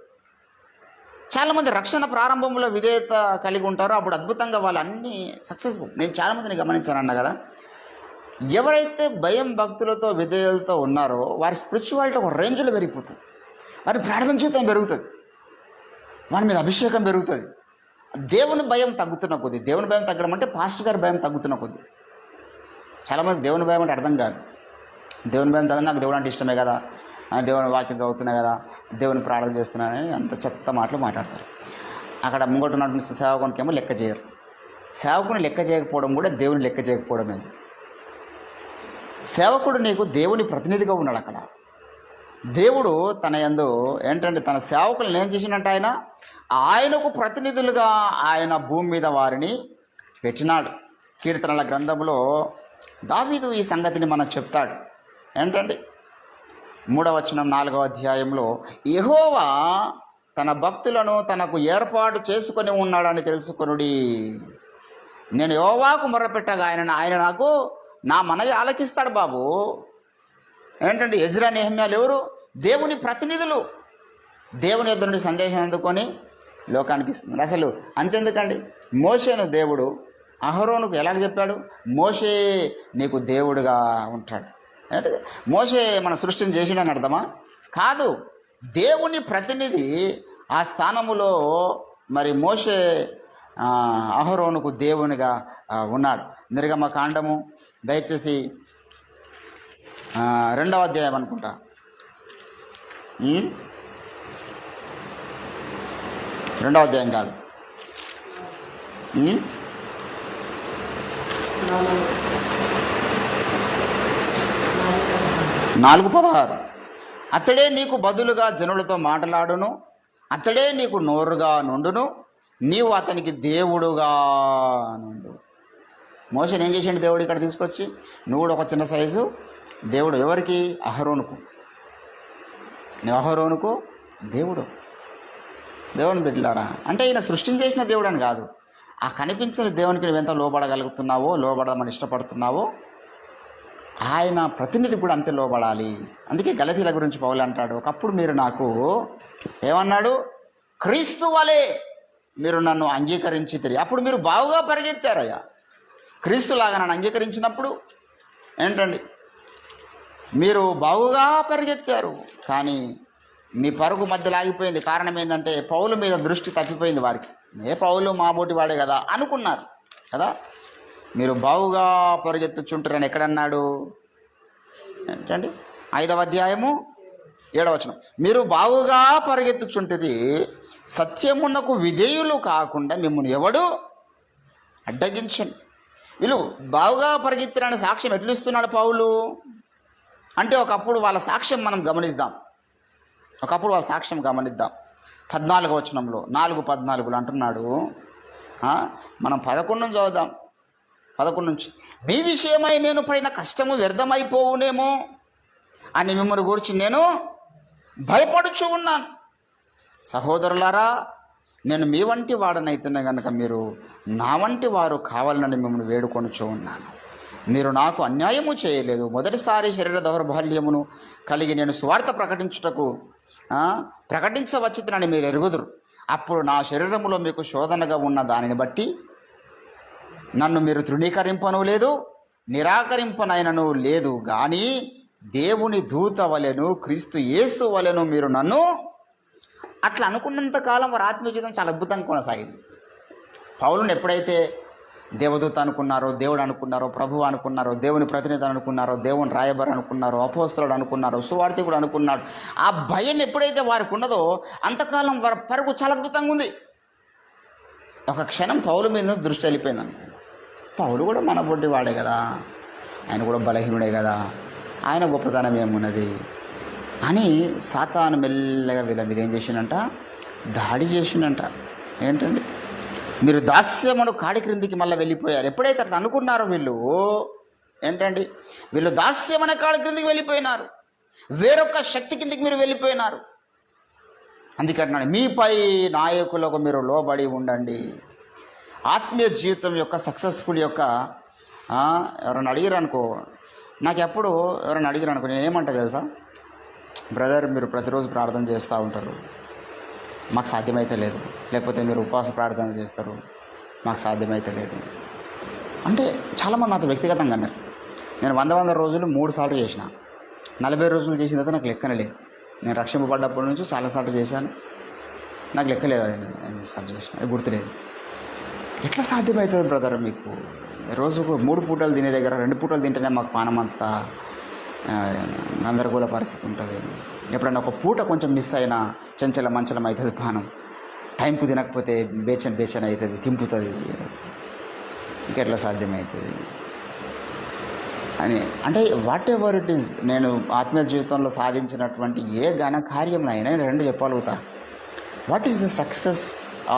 చాలామంది రక్షణ ప్రారంభంలో విధేయత కలిగి ఉంటారో అప్పుడు అద్భుతంగా వాళ్ళు అన్నీ సక్సెస్ఫుల్. నేను చాలామందిని గమనించానన్న కదా, ఎవరైతే భయం భక్తులతో విధేయులతో ఉన్నారో వారి స్పిరిచువాలిటీ ఒక రేంజ్లో పెరిగిపోతుంది. వారి ప్రార్థన జీవితం పెరుగుతుంది, వారి మీద అభిషేకం పెరుగుతుంది. దేవుని భయం తగ్గుతున్న కొద్దీ, దేవుని భయం తగ్గడం అంటే పాస్టర్ గారి భయం తగ్గుతున్న కొద్దీ. చాలామంది దేవుని భయం అంటే అర్థం కాదు. దేవుని భయం తగ్గ నాకు దేవుడు అంటే ఇష్టమే కదా, దేవుని వాక్యం చదువుతున్నా కదా, దేవుని ప్రార్థన చేస్తున్నానని అంత చెత్త మాటలు మాట్లాడతారు. అక్కడ ముంగట ఉన్నటువంటి సేవకునికేమో లెక్క చేయరు. సేవకుని లెక్క చేయకపోవడం కూడా దేవుని లెక్క చేయకపోవడమే. సేవకుడు నీకు దేవుని ప్రతినిధిగా ఉన్నాడు. అక్కడ దేవుడు తన యందు ఏంటంటే తన సేవకులను ఏం చేసినట్టు ఆయనకు ప్రతినిధులుగా ఆయన భూమి మీద వారిని పెట్టినాడు. కీర్తనల గ్రంథంలో దావీదు ఈ సంగతిని మనకు చెప్తాడు. ఏంటండి 3వ వచనం 4వ అధ్యాయంలో, యెహోవా తన భక్తులను తనకు ఏర్పాటు చేసుకొని ఉన్నాడని తెలుసుకొనుడి. నేను యెహోవాకు మొర్రపెట్టగా ఆయన నాకు నా మనవి ఆలకిస్తాడు బాబు. ఏంటంటే ఎజ్రా నెహెమ్యాలు ఎవరు? దేవుని ప్రతినిధులు. దేవుని యొద్ద నుండి సందేశం అందుకొని లోకానికి ఇస్తున్నారు. అసలు అంతెందుకండి, మోషేను దేవుడు అహరోనుకు ఎలాగ చెప్పాడు? మోషే నీకు దేవుడుగా ఉంటాడు. అంటే మోషే మన సృష్టిని చేసిండని అర్థమా? కాదు, దేవుని ప్రతినిధి ఆ స్థానములో మరి మోషే అహరోనుకు దేవునిగా ఉన్నాడు. నిర్గమకాండము దయచేసి 2వ అధ్యాయం అనుకుంటా, 2వ అధ్యాయం కాదు, 4:16. అతడే నీకు బదులుగా జనులతో మాట్లాడును, అతడే నీకు నోరుగా నుండును, నీవు అతనికి దేవుడుగా నుండు. మోషేని ఏం చేసిండు దేవుడు? ఇక్కడ తీసుకొచ్చి నువ్వు కూడా ఒక చిన్న సైజు దేవుడు. ఎవరికి? అహరోనుకు. నువ్వు అహరోనుకు దేవుడు. దేవుని బిడ్డలారా, అంటే ఈయన సృష్టించేసిన దేవుడు అని కాదు, ఆ కనిపించిన దేవునికి నువ్వెంత లోబడగలుగుతున్నావో, లోబడమని ఇష్టపడుతున్నావో ఆయన ప్రతినిధి కూడా అంతే లోబడాలి. అందుకే గలతీల గురించి పౌలు అంటాడు, ఒకప్పుడు మీరు నాకు ఏమన్నాడు? క్రీస్తు వలె మీరు నన్ను అంగీకరించితిరి. అప్పుడు మీరు బాగుగా పరిగెత్తారయ్యా. క్రీస్తులాగా నన్ను అంగీకరించినప్పుడు ఏంటండి, మీరు బాగుగా పరిగెత్తారు. కానీ మీ పరుగు మధ్యలో ఆగిపోయింది. కారణం ఏంటంటే పౌలు మీద దృష్టి తప్పిపోయింది వారికి. పౌలు మాబోటి వాడే కదా అనుకున్నారు కదా. మీరు బాగుగా పరిగెత్తుచుంటారని ఎక్కడన్నాడు? ఏంటండి 5వ అధ్యాయము 7వ వచనం, మీరు బాగుగా పరిగెత్తుచుంటిరి, సత్యమునకు విధేయులు కాకుండా మిమ్మల్ని ఎవడు అడ్డగించండి. వీళ్ళు బాగుగా పరిగెత్తిరని సాక్ష్యం ఎట్లు ఇస్తున్నాడు పౌలు అంటే, ఒకప్పుడు వాళ్ళ సాక్ష్యం మనం గమనిద్దాం. 14వ వచనంలో 4:14 అంటున్నాడు. మనం 11 నుంచి చదువుదాం. 11 నుంచి, మీ విషయమై నేను పడిన కష్టము వ్యర్థమైపోవునేమో అని మిమ్మల్ని గురించి నేను భయపడుచు ఉన్నాను. సహోదరులారా, నేను మీ వంటి వాడనైతేనే కనుక మీరు నా వంటి వారు కావాలని మిమ్మల్ని వేడుకొనుచూ ఉన్నాను. మీరు నాకు అన్యాయము చేయలేదు. మొదటిసారి శరీర దౌర్బల్యమును కలిగి నేను సువార్త ప్రకటించవచ్చునని మీరు ఎరుగుదురు. అప్పుడు నా శరీరములో మీకు శోధనగా ఉన్న దానిని బట్టి నన్ను మీరు తృణీకరింపను లేదు, నిరాకరింపనైనను లేదు. కానీ దేవుని దూత వలెను, క్రీస్తు యేసు వలెను మీరు నన్ను అట్లా అనుకున్నంతకాలం వారి ఆత్మీయ జీవితం చాలా అద్భుతంగా కొనసాగింది. పౌలుని ఎప్పుడైతే దేవదూత అనుకున్నారో, దేవుడు అనుకున్నారో, ప్రభువు అనుకున్నారో, దేవుని ప్రతినిధి అనుకున్నారో, దేవుని రాయబారి అనుకున్నారో, అపోస్తలుడు అనుకున్నారో, సువార్థికుడు అనుకున్నాడు, ఆ భయం ఎప్పుడైతే వారికి ఉన్నదో అంతకాలం వారి పరుగు చాలా అద్భుతంగా ఉంది. ఒక క్షణం పౌలు మీద దృష్టి వెళ్ళిపోయిందని. పౌలు కూడా మన బొడ్డి వాడే కదా, ఆయన కూడా బలహీనుడే కదా, ఆయన గొప్పతనం ఏమున్నది అని సాతాను మెల్లగా వీళ్ళ మీద ఏం చేసిండంట? దాడి చేసిండంట. ఏంటండి, మీరు దాస్యమును కాడి క్రిందికి మళ్ళీ వెళ్ళిపోయారు. ఎప్పుడైతే అట్లా అనుకున్నారో వీళ్ళు ఏంటండి, వీళ్ళు దాస్యమనే కాడి క్రిందికి వెళ్ళిపోయినారు, వేరొక శక్తి కిందికి మీరు వెళ్ళిపోయినారు. అందుకంటున్నాను, మీపై నాయకులకు మీరు లోబడి ఉండండి. ఆత్మీయ జీవితం యొక్క సక్సెస్ఫుల్ యొక్క ఎవరైనా అడిగారు అనుకో, నాకు ఎప్పుడు ఎవరైనా అడిగారు అనుకో, నేను ఏమంటా తెలుసా? బ్రదర్, మీరు ప్రతిరోజు ప్రార్థన చేస్తూ ఉంటారు, మాకు సాధ్యమైతే లేదు. లేకపోతే మీరు ఉపవాస ప్రార్థన చేస్తారు, మాకు సాధ్యమైతే లేదు. అంటే చాలామంది నాతో వ్యక్తిగతంగా అన్నారు. నేను 100 రోజులు 3 సార్లు చేసిన, 40 రోజులు చేసిన తర్వాత నాకు లెక్కనే లేదు. నేను రక్షింపబడ్డప్పటి నుంచి చాలాసార్లు చేశాను, నాకు లెక్కలేదు. అది ఎన్నిసార్లు చేసిన గుర్తులేదు. ఎట్లా సాధ్యమవుతుంది బ్రదర్ మీకు? రోజుకు 3 పూటలు తినే దగ్గర 2 పూటలు తింటేనే మాకు పానం అంతా ఆ, గందరగోళ పరిస్థితి ఉంటుంది. ఎప్పుడైనా ఒక పూట కొంచెం మిస్ అయినా చంచల మంచలం అవుతుంది పానం, టైంకు తినకపోతే బేచన్ అవుతుంది, తింపుతుంది, ఇంకెట్లా సాధ్యమవుతుంది అని. అంటే వాట్ ఎవర్ ఇట్ ఈస్, నేను ఆత్మీయ జీవితంలో సాధించినటువంటి ఏ ఘన కార్యంలో నేను రెండు చెప్పగలుగుతా. What is the success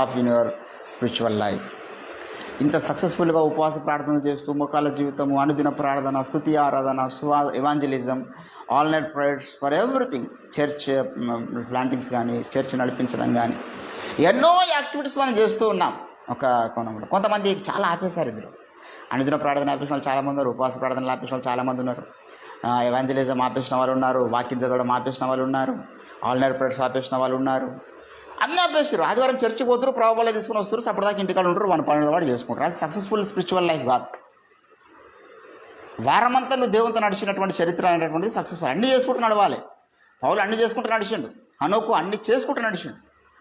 of in your spiritual life? ఇంత సక్సెస్ఫుల్గా ఉపవాస ప్రార్థన చేస్తూ ముఖాల జీవితము, అనుదిన ప్రార్థన, స్తుతి ఆరాధన, evangelism, all night prayers for everything, church plantings కానీ, చర్చ్ నడిపించడం కానీ, ఎన్నో యాక్టివిటీస్ మనం చేస్తూ ఉన్నాం. ఒక కోణంలో కొంతమంది చాలా ఆపేశారు. ఇందులో అనుదిన ప్రార్థన ఆపేసిన వాళ్ళు చాలామంది ఉన్నారు, ఉపవాస ప్రార్థనలు ఆపేసిన వాళ్ళు చాలామంది ఉన్నారు, ఎవాంజలిజం ఆపేసిన వాళ్ళు ఉన్నారు, వాక్యం చదవడం ఆపేసిన వాళ్ళు ఉన్నారు, ఆల్ నైట్ ప్రేయర్స్ ఆపేసిన వాళ్ళు ఉన్నారు. అన్నీ ఆపేస్తారు. ఆదివారం చర్చికి పోతారు, ప్రభావాలు తీసుకుని వస్తారు, అప్పటిదాకా ఇంటికాడ ఉంటారు, మన పనులు వాడు చేసుకుంటారు. అది సక్సెస్ఫుల్ స్పిరిచువల్ లైఫ్ కాదు. వారమంతా నువ్వు దేవునితో నడిచినటువంటి చరిత్ర అనేటువంటిది సక్సెస్ఫుల్. అన్నీ చేసుకుంటూ నడవాలి. పౌలు అన్నీ చేసుకుంటూ నడిచిండు, హనోకు అన్నీ చేసుకుంటూ నడిచిండు.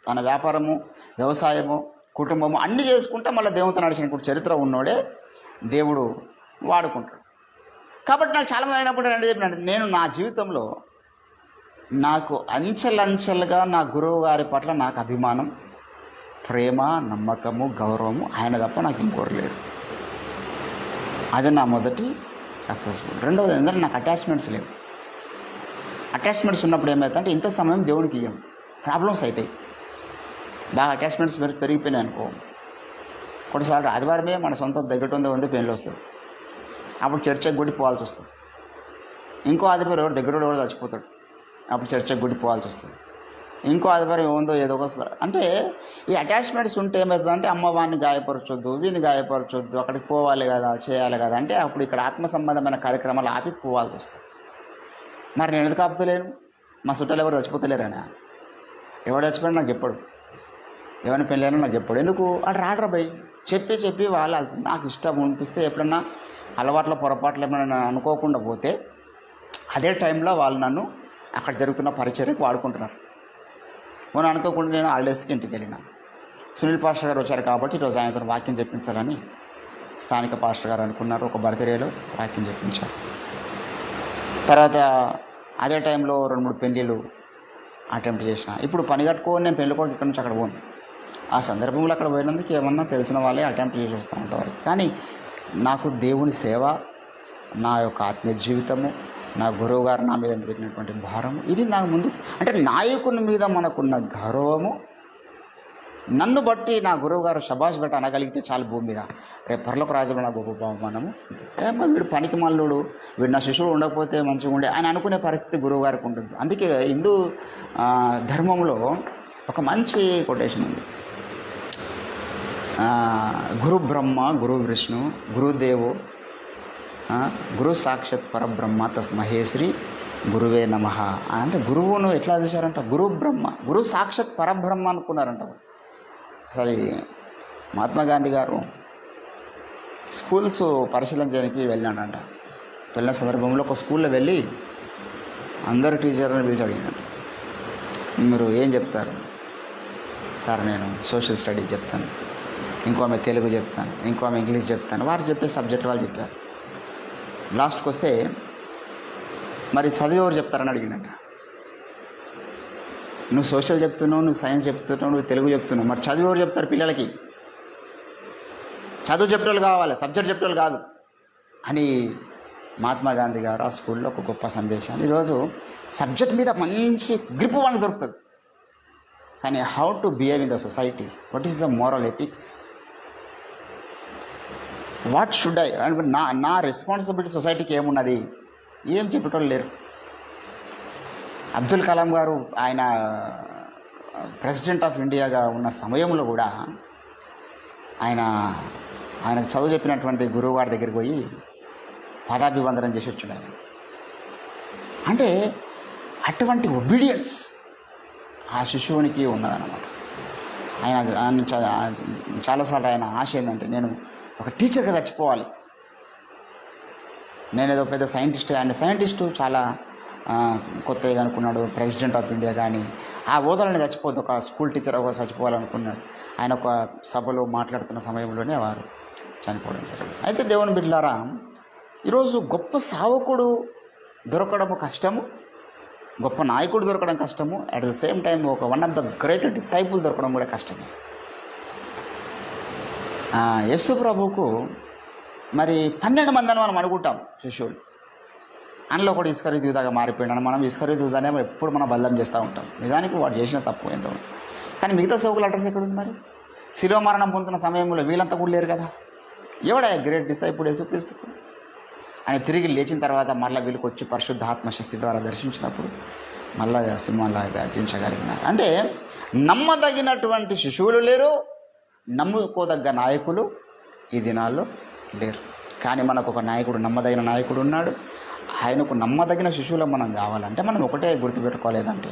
తన వ్యాపారము, వ్యవసాయము, కుటుంబము అన్నీ చేసుకుంటే మళ్ళీ దేవునితో నడిచినటువంటి చరిత్ర ఉన్నోడే దేవుడు వాడుకుంటాడు. కాబట్టి నాకు చాలామంది అయినప్పుడు రెండు చెప్పినట్టు, నేను నా జీవితంలో నాకు అంచెలంచెలుగా నా గురువు గారి పట్ల నాకు అభిమానం, ప్రేమ, నమ్మకము, గౌరవము ఆయన తప్ప నాకు ఇంకోటి లేదు. అది నా మొదటి సక్సెస్ఫుల్. రెండవది ఏంటంటే నాకు అటాచ్మెంట్స్ లేవు. అటాచ్మెంట్స్ ఉన్నప్పుడు ఏమవుతుందంటే ఇంత సమయం దేవునికి ఇవ్వం, ప్రాబ్లమ్స్ అవుతాయి. బాగా అటాచ్మెంట్స్ పెరిగిపోయినాయి అనుకో, కొన్నిసార్లు ఆదివారమే మన సొంత దగ్గర ఉంది పెళ్ళి వస్తుంది, అప్పుడు చర్చకి గుడి పోవాల్సి వస్తుంది. ఇంకో ఆదివారం ఎవరు దగ్గర ఎవరు చచ్చిపోతాడు, అప్పుడు చర్చకి గుడి పోవాల్సి వస్తుంది. ఇంకో ఆదివారం ఏముందో ఏదో ఒక వస్తుంది. అంటే ఈ అటాచ్మెంట్స్ ఉంటే ఏమవుతుందంటే అమ్మ వాడిని గాయపరచొద్దు, వీడిని గాయపరచొద్దు, అక్కడికి పోవాలి కదా, చేయాలి కదా, అంటే అప్పుడు ఇక్కడ ఆత్మ సంబంధమైన కార్యక్రమాలు ఆపి పోవాల్సి వస్తుంది. మరి నేను ఎందుకు ఆపుతలేను? మా చుట్టాలు ఎవరు చచ్చిపోతలేరనా? ఎవడు చచ్చిపోయాడు నాకు చెప్పాడు, ఎవరిని పెళ్ళైనా నాకు చెప్పాడు. ఎందుకు అటు రాడరా భయ్, చెప్పి వాళ్ళాల్సింది. నాకు ఇష్టం అనిపిస్తే ఎప్పుడన్నా అలవాట్ల పొరపాట్లు ఏమైనా నన్ను అనుకోకుండా పోతే అదే టైంలో వాళ్ళు నన్ను అక్కడ జరుగుతున్న పరిచర్యకు వాడుకుంటున్నారు. మనం అనుకోకుండా నేను హాలిడేస్కి ఇంటికి వెళ్ళిన, సునీల్ పాస్టర్ గారు వచ్చారు కాబట్టి ఈరోజు ఆయనతో వాక్యం చెప్పించాలని స్థానిక పాస్టర్ గారు అనుకున్నారు. ఒక బర్త్డేలో వాక్యం చెప్పించారు. తర్వాత అదే టైంలో 2-3 పెళ్ళిళ్ళు అటెంప్ట్ చేసిన. ఇప్పుడు పని కట్టుకొని నేను పెళ్ళి కొడుకు ఇక్కడ నుంచి అక్కడ పోను. ఆ సందర్భంలో అక్కడ పోయినందుకు ఏమన్నా తెలిసిన వాళ్ళే అటెంప్ట్ చేసి వస్తాను అంతవరకు. కానీ నాకు దేవుని సేవ, నా యొక్క ఆత్మీయ జీవితము, నా గురువు గారు నా మీద పెట్టినటువంటి భారము, ఇది నాకు ముందు అంటే నాయకుని మీద మనకున్న గౌరవము, నన్ను బట్టి నా గురువు గారు శబాష్ బట్టి అనగలిగితే చాలు భూమి మీద. రేపు పరలోక రాజ్యంలో నా గొప్ప బహుమానము. ఏమో వీడు పనికి మల్లుడు, వీడు నా శిష్యుడు ఉండకపోతే మంచిగా ఉండే ఆయన అనుకునే పరిస్థితి గురువు గారికి ఉంటుంది. అందుకే హిందూ ధర్మంలో ఒక మంచి కొటేషన్ ఉంది, గురు బ్రహ్మ గురు విష్ణు గురుదేవో గురు సాక్షాత్ పరబ్రహ్మ తస్మహేశ్రీ గురువే నమః. అంటే గురువును ఎట్లా చూశారంట, గురు బ్రహ్మ, గురు సాక్షాత్ పరబ్రహ్మ అనుకున్నారంట. సరే మహాత్మా గాంధీ గారు స్కూల్స్ పరిశీలన చేయడానికి వెళ్ళినాడంట. వెళ్ళిన సందర్భంలో ఒక స్కూల్లో వెళ్ళి అందరు టీచర్ని పిలిచి అడిగినాడు, మీరు ఏం చెప్తారు? సార్ నేను సోషల్ స్టడీస్ చెప్తాను, ఇంకో ఆమె తెలుగు చెప్తాను, ఇంకో ఆమె ఇంగ్లీష్ చెప్తాను. వారు చెప్పే సబ్జెక్ట్ వాళ్ళు చెప్పారు. లాస్ట్కి వస్తే మరి చదివి ఎవరు చెప్తారని అడిగినట్ట. నువ్వు సోషల్ చెప్తున్నావు, నువ్వు సైన్స్ చెప్తున్నావు, నువ్వు తెలుగు చెప్తున్నావు, మరి చదివి ఎవరు చెప్తారు పిల్లలకి? చదువు చెప్పేవాళ్ళు కావాలి, సబ్జెక్ట్ చెప్పేవాళ్ళు కాదు అని మహాత్మా గాంధీ గారు ఆ స్కూల్లో ఒక గొప్ప సందేశాన్ని. ఈరోజు సబ్జెక్ట్ మీద మంచి గ్రిప్ వాళ్ళకి దొరుకుతుంది, కానీ how to behave in the society, what is the moral ethics, what should I, నా రెస్పాన్సిబిలిటీ సొసైటీకి ఏమున్నది, ఏం చెప్పేటోళ్ళు లేరు. అబ్దుల్ కలాం గారు ఆయన ప్రెసిడెంట్ ఆఫ్ ఇండియాగా ఉన్న సమయంలో కూడా ఆయనకు చదువు చెప్పినటువంటి గురువు గారి దగ్గరికి పోయి పదాభివందనం చేసి వచ్చాడు ఆయన. అంటే అటువంటి ఒబీడియన్స్ ఆ శిశువునికి ఉన్నదన్నమాట. ఆయన చాలాసార్లు ఆయన ఆశ ఏంటంటే నేను ఒక టీచర్గా చచ్చిపోవాలి, నేను ఏదో పెద్ద సైంటిస్ట్, ఆయన సైంటిస్టు చాలా కొత్తగా అనుకున్నాడు, ప్రెసిడెంట్ ఆఫ్ ఇండియా, కానీ ఆ హోదాలని చచ్చిపోద్దు, ఒక స్కూల్ టీచర్ ఒక చచ్చిపోవాలనుకున్నాడు. ఆయన ఒక సభలో మాట్లాడుతున్న సమయంలోనే వారు చనిపోవడం జరిగింది. అయితే దేవుని బిడ్డలారా, ఈరోజు గొప్ప సావకుడు దొరకడము కష్టము, గొప్ప నాయకుడు దొరకడం కష్టము, అట్ ద సేమ్ టైం ఒక one of the great disciple దొరకడం కూడా కష్టమే. యేసు ప్రభువుకు మరి 12 మంది అని మనం అనుకుంటాం శిష్యుడు, అందులో కూడా ఇస్కరియోతు యూదాగా మారిపోయాడు. మనం ఇస్కరియోతు యూదానే ఎప్పుడు మనం బదలం చేస్తూ ఉంటాం. నిజానికి వాడు చేసిన తప్పు ఏందో, కానీ మిగతా సేవకుల అడ్రస్ ఎక్కడుంది? మరి శిలువ మరణం పొందుతున్న సమయంలో వీళ్ళంతా కూడా లేరు కదా. ఎవడా గ్రేట్ డిసైపుల్ యేసుక్రీస్తుకు? ఆయన తిరిగి లేచిన తర్వాత మళ్ళీ వీళ్ళకి వచ్చి పరిశుద్ధాత్మ శక్తి ద్వారా దర్శించినప్పుడు మళ్ళా సింహంలాగా గర్జించగలిగినారు. అంటే నమ్మదగినటువంటి శిశువులు లేరు, నమ్ముకోదగ్గ నాయకులు ఈ దినాల్లో లేరు. కానీ మనకు ఒక నాయకుడు, నమ్మదగిన నాయకుడు ఉన్నాడు. ఆయనకు నమ్మదగిన శిశువులు మనం కావాలంటే మనం ఒకటే గుర్తుపెట్టుకోలేదంటే,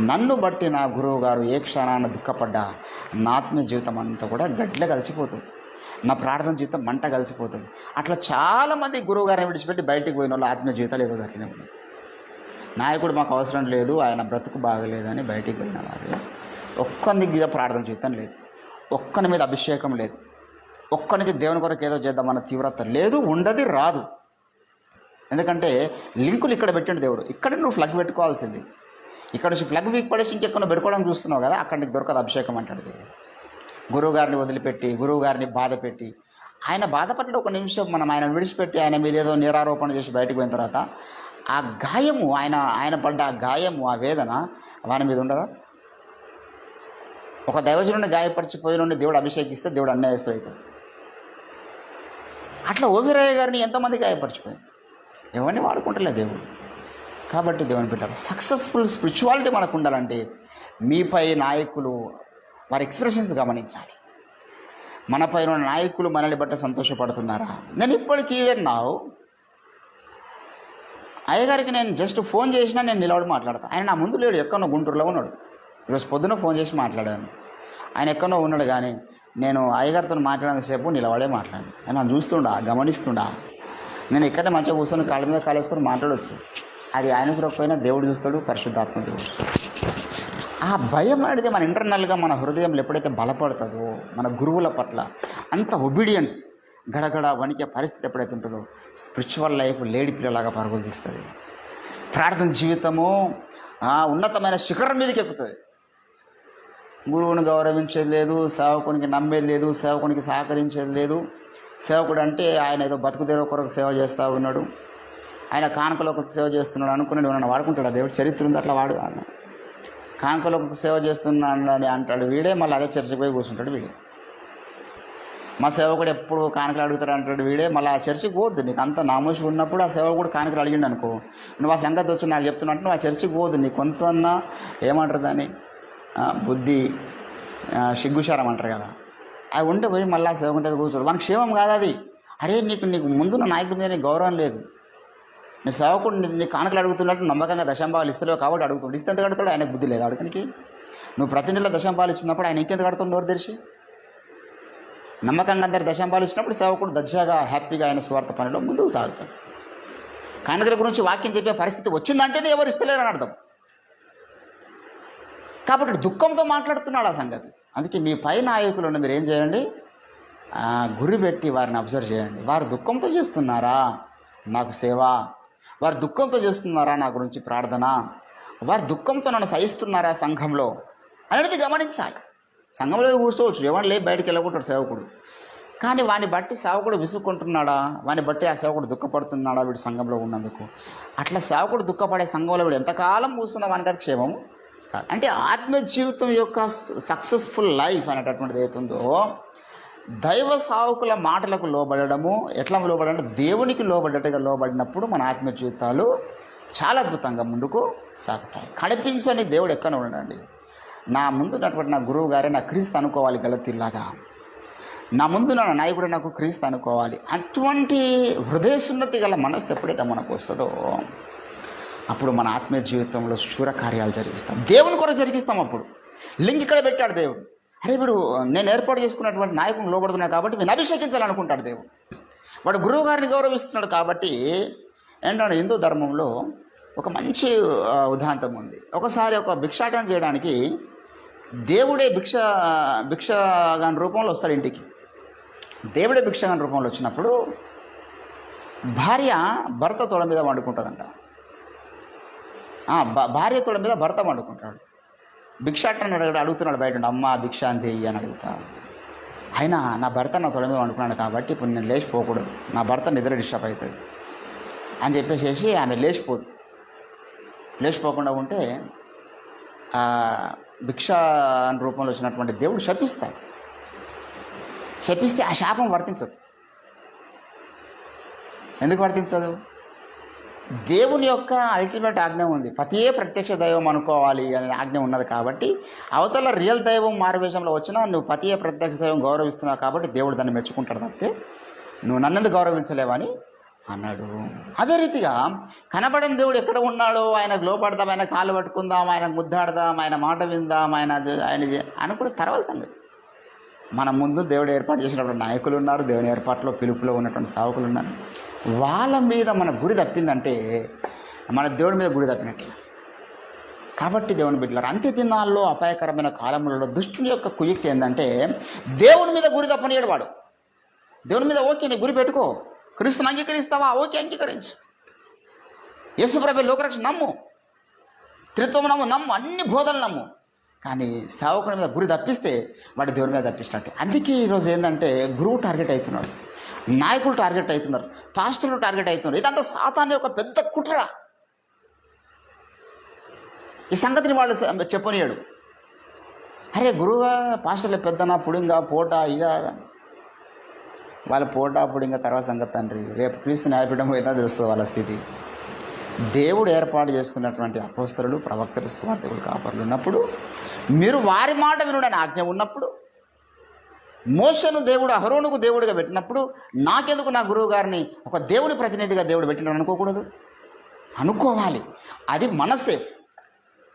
నన్ను బట్టి నా గురువు గారు ఏ క్షణాన దుఃఖపడ్డా నా ఆత్మీయ జీవితం అంతా కూడా గడ్డలే కలిసిపోతుంది, నా ప్రార్థన జీవితం మంట కలిసిపోతుంది. అట్లా చాలామంది గురువు గారిని విడిచిపెట్టి బయటికి పోయిన వాళ్ళు ఆత్మీయ జీవితాలు ఏదో అట్లనే ఉన్నాయి. నాయకుడు మాకు అవసరం లేదు, ఆయన బ్రతుకు బాగలేదని బయటికి పోయిన వారు ఒక్కని మీద ప్రార్థన జీవితం లేదు, ఒక్కని మీద అభిషేకం లేదు, ఒక్కనికి దేవుని కొరకు ఏదో చేద్దామన్న తీవ్రత లేదు, ఉండదు, రాదు. ఎందుకంటే లింకులు ఇక్కడ పెట్టండి దేవుడు, ఇక్కడ నువ్వు ప్లగ్ పెట్టుకోవాల్సింది. ఇక్కడ నుంచి ప్లగ్ వీక్ పడేసి ఇంకెక్కడ పెట్టుకోవడం చూస్తున్నావు కదా, అక్కడ నీకు దొరకదు అభిషేకం అంటాడు దేవుడు. గురువుగారిని వదిలిపెట్టి, గురువుగారిని బాధ పెట్టి, ఆయన బాధపడ్డ ఒక నిమిషం మనం ఆయన విడిచిపెట్టి ఆయన మీద ఏదో నిరారోపణ చేసి బయటకు పోయిన తర్వాత ఆ గాయము, ఆయన పడ్డ ఆ గాయము, ఆ వేదన వాని మీద ఉండదా? ఒక దైవజనుడిని గాయపరిచిపోయి నుండి దేవుడు అభిషేకిస్తే దేవుడు అన్యాయస్తుడు అవుతాడు. అట్లా ఓవిరయ్య గారిని ఎంతమంది గాయపరిచిపోయారు, ఎవరిని వాడుకుంటలే దేవుడు. కాబట్టి దేవుని బిడ్డలు, సక్సెస్ఫుల్ స్పిరిచువాలిటీ మనకు ఉండాలంటే మీపై నాయకులు వారి ఎక్స్ప్రెషన్స్ గమనించాలి. మనపై ఉన్న నాయకులు మనల్ని బట్టి సంతోషపడుతున్నారా? నేను ఇప్పటికీ ఈవెన్ అయ్యగారికి నేను జస్ట్ ఫోన్ చేసినా నేను నిలబడి మాట్లాడతాను. ఆయన నా ముందు లేడు, ఎక్కడో గుంటూరులో ఉన్నాడు. ఈరోజు పొద్దున ఫోన్ చేసి మాట్లాడాను, ఆయన ఎక్కడో ఉన్నాడు. కానీ నేను అయ్యగారితో మాట్లాడినంతసేపు నిలబడే మాట్లాడాను. ఆయన నన్ను చూస్తుండా, గమనిస్తుండా. నేను ఇక్కడే మంచిగా కూర్చొని కాళ్ళ మీద కాలేసుకొని మాట్లాడవచ్చు. అది ఆయన చూడకపోయినా దేవుడు చూస్తాడు, పరిశుద్ధాత్మ దేవుడు. ఆ భయం అనేది మన ఇంటర్నల్గా మన హృదయంలో ఎప్పుడైతే బలపడుతుందో, మన గురువుల పట్ల అంత ఒబీడియన్స్ గడగడ వణికే పరిస్థితి ఎప్పుడైతే ఉంటుందో, స్పిరిచువల్ లైఫ్ లేడి పిల్లలాగా పరుగులు తీస్తుంది. ప్రార్థన జీవితము ఉన్నతమైన శిఖరం మీదకి ఎక్కుతుంది. గురువుని గౌరవించేది లేదు, సేవకునికి నమ్మేది లేదు, సేవకునికి సహకరించేది లేదు. సేవకుడు అంటే ఆయన ఏదో బతుకుదేవ కొరకు సేవ చేస్తూ ఉన్నాడు, ఆయన కానుకలకు సేవ చేస్తున్నాడు అనుకుని నన్ను వాడుకుంటాడు. దేవుడు చరిత్ర ఉంది అట్లా వాడు. కానుకలకు సేవ చేస్తున్నాడు అని అంటాడు వీడే, మళ్ళీ అదే చర్చికి పోయి కూర్చుంటాడు వీడే. మా సేవకుడు ఎప్పుడు కానుకలు అడుగుతారు అంటాడు వీడే, మళ్ళీ ఆ చర్చికి పోవద్దు. నీకు అంత నామోషి ఉన్నప్పుడు ఆ సేవకుడు కానుకలు అడిగిండు అనుకో, నువ్వు ఆ సంగతి వచ్చి నాకు చెప్తున్నట్టు నువ్వు ఆ చర్చికి పోవద్దు. నీకు కొంతన్నా ఏమంటారు దాన్ని, బుద్ధి సిగ్గుశారం అంటారు కదా, అవి ఉంటే పోయి మళ్ళీ ఆ సేవకుని దగ్గర కూర్చోదు. మనకు క్షేమం కాదు అది. అరే నీకు ముందున్న నాయకుడి మీద నీకు గౌరవం లేదు, నీ సేవకుడు నీ కానుకలు అడుగుతున్నట్టు నమ్మకంగా దశంభావాలు ఇస్తలేవు కాబట్టి అడుగుతాడు. ఇస్తే ఎంత కడతాడు? ఆయనకు బుద్ధి లేదు అడగనికి. నువ్వు ప్రతి నెల దశంభావాలు ఇచ్చినప్పుడు ఆయన ఇంకెంత కడతాడు నోరు తెరిచి? నమ్మకంగా అందరు దశంభావాలు ఇచ్చినప్పుడు సేవకుడు దర్జాగా హ్యాపీగా ఆయన స్వార్థ పనిలో ముందుకు సాగుతాడు. కానుకల గురించి వాక్యం చెప్పే పరిస్థితి వచ్చిందంటేనే ఎవరు ఇస్తలేరని అర్థం. కాబట్టి దుఃఖంతో మాట్లాడుతున్నాడు ఆ సంగతి. అందుకే మీ పై నాయకులను మీరు ఏం చేయండి, గురి పెట్టి వారిని అబ్జర్వ్ చేయండి. వారు దుఃఖంతో చేస్తున్నారా నాకు సేవ, వారు దుఃఖంతో చేస్తున్నారా నా గురించి ప్రార్థన, వారు దుఃఖంతో నన్ను సహిస్తున్నారా సంఘంలో అనేది గమనించాలి. సంఘంలో కూర్చోవచ్చు, ఎవరు లేపు బయటికి వెళ్ళకుంటాడు సేవకుడు. కానీ వాడిని బట్టి సేవకుడు విసుక్కుంటున్నాడా, వాడిని బట్టి ఆ సేవకుడు దుఃఖపడుతున్నాడా వీడు సంఘంలో ఉన్నందుకు? అట్లా సేవకుడు దుఃఖపడే సంఘంలో వీడు ఎంతకాలం కూర్చున్నా వానికి అది క్షేమము కాదు. అంటే ఆత్మీయ జీవితం యొక్క సక్సెస్ఫుల్ లైఫ్ అనేటటువంటిది ఏతుందో, దైవ సావుకుల మాటలకు లోబడము. ఎట్లా లోబడంటే దేవునికి లోబడినప్పుడు మన ఆత్మీయ జీవితాలు చాలా అద్భుతంగా ముందుకు సాగుతాయి. కనిపించని దేవుడు ఎక్కడ ఉండడండి. నా ముందు ఉన్నటువంటి నా గురువు గారే నా క్రీస్తు అనుకోవాలి, గలతీలాగా నా ముందు నా నాయకుడు నాకు క్రీస్తు అనుకోవాలి. అటువంటి హృదయసున్నతి గల మనస్సు ఎప్పుడైతే మనకు వస్తుందో అప్పుడు మన ఆత్మీయ జీవితంలో శూర కార్యాలు జరిగిస్తాం, దేవుని కొరకు జరిగిస్తాం. అప్పుడు లింక్ ఇక్కడ పెట్టాడు దేవుడు. అరే వీడు నేను ఏర్పాటు చేసుకున్నటువంటి నాయకుని లోబడుతున్నాడు కాబట్టి వీడిని అభిషేకించాలనుకుంటాడు దేవుడు. వాడు గురువు గారిని గౌరవిస్తున్నాడు కాబట్టి. ఏంటంటే హిందూ ధర్మంలో ఒక మంచి ఉదాంతం ఉంది. ఒకసారి ఒక భిక్షాటన చేయడానికి దేవుడే భిక్షగాని రూపంలో వస్తాడు ఇంటికి. దేవుడే భిక్షగాని రూపంలో వచ్చినప్పుడు భార్య భర్త తోడ మీద వండుకుంటుందంట. భార్య తోడ మీద భర్త పండుకుంటాడు. భిక్షాటన అడుగుతున్నాడు బయట, అమ్మ భిక్ష అంతే అని అడుగుతా. అయినా నా భర్త నా తోడ మీద వండుకున్నాడు కాబట్టి ఇప్పుడు నేను లేచిపోకూడదు, నా భర్త నిద్ర డిస్టర్బ్ అవుతుంది అని చెప్పేసి ఆమె లేచిపోకుండా ఉంటే భిక్ష రూపంలో వచ్చినటువంటి దేవుడు శపిస్తాడు. శపిస్తే ఆ శాపం వర్తించదు. ఎందుకు వర్తించదు? దేవుని యొక్క అల్టిమేట్ ఆజ్ఞ ఉంది, పతియే ప్రత్యక్ష దైవం అనుకోవాలి అనే ఆజ్ఞ ఉన్నది. కాబట్టి అవతల రియల్ దైవం మారువేషంలో వచ్చినా నువ్వు పతియే ప్రత్యక్ష దైవం గౌరవిస్తున్నావు కాబట్టి దేవుడు దాన్ని మెచ్చుకుంటాడు తప్పితే నువ్వు నన్నెందుకు గౌరవించలేవని అన్నాడు. అదే రీతిగా కనబడని దేవుడు ఎక్కడ ఉన్నాడో ఆయనకు లోపడదాం, ఆయన కాళ్ళు పట్టుకుందాం, ఆయన ముద్దాడదాం, ఆయన మాట విందాం, ఆయన అనుకునే తర్వాత సంగతి. మన ముందు దేవుడు ఏర్పాటు చేసినటువంటి నాయకులు ఉన్నారు, దేవుని ఏర్పాటులో పిలుపులో ఉన్నటువంటి సేవకులు ఉన్నారు. వాళ్ళ మీద మన గురి తప్పిందంటే మన దేవుడి మీద గురి తప్పినట్టే. కాబట్టి దేవుని బిడ్డలారు, అంత్య దినాల్లో అపాయకరమైన కాలంలో దుష్టుని యొక్క కుయుక్తి ఏంటంటే దేవుని మీద గురి తప్పనియడు వాడు. దేవుని మీద ఓకే నీ గురి పెట్టుకో, క్రీస్తుని అంగీకరిస్తావా, ఓకే అంగీకరించు, యేసుప్రభు లోకరక్షణ నమ్ము, త్రిత్వం నమ్ము, అన్ని బోధనలు నమ్ము. కానీ సేవకుని మీద గురి తప్పిస్తే వాడు దేవుని మీద తప్పించినట్టే. అందుకే ఈరోజు ఏంటంటే గురువు టార్గెట్ అవుతున్నాడు, నాయకులు టార్గెట్ అవుతున్నారు, పాస్టర్లు టార్గెట్ అవుతున్నారు. ఇదంతా సాతాను యొక్క పెద్ద కుట్ర. ఈ సంగతిని వాళ్ళు చెప్పనియాడు. అరే గురువుగా పాస్టర్లు పెద్దనా పుడింగా పోటా ఇదా, వాళ్ళ పోటా పుడింగా తర్వాత సంగతి తండ్రి. రేపు క్రీస్తు న్యాయపీఠం పోయినా తెలుస్తుంది వాళ్ళ స్థితి. దేవుడు ఏర్పాటు చేసుకున్నటువంటి అపోస్తలులు, ప్రవక్తలు, సువార్తికులు, కాపరులు ఉన్నప్పుడు మీరు వారి మాట వినుడని ఆజ్ఞ ఉన్నప్పుడు, మోషను దేవుడు అహరోనుకు దేవుడిగా పెట్టినప్పుడు నాకెందుకు నా గురువు గారిని ఒక దేవుని ప్రతినిధిగా దేవుడు పెట్టినాడు అనుకోకూడదు? అనుకోవాలి. అది మనసే.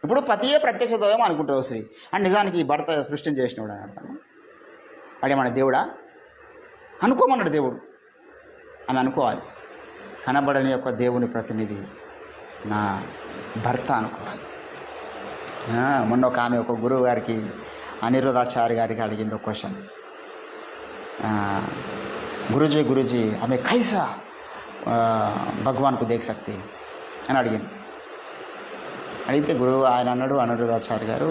ఇప్పుడు పతియే ప్రత్యక్ష దైవం అనుకుంటావు శ్రీ అండ్ నిజానికి ఈ భర్త సృష్టిని చేసినవాడు అని అర్థం. వాడే మన దేవుడా? అనుకోమన్నాడు దేవుడు. ఆమె అనుకోవాలి, కనబడని యొక్క దేవుని ప్రతినిధి నా భర్త అనుకోవాలి. మొన్న ఒక ఆమె ఒక గురువు గారికి, అనిరుద్ధాచార్య గారికి అడిగింది ఒక క్వశ్చన్, గురుజీ ఆమె కైసా భగవాన్కు దేఖ సక్తి అని అడిగింది. అడిగితే గురువు ఆయన అన్నాడు, అనిరుద్ధాచార్య గారు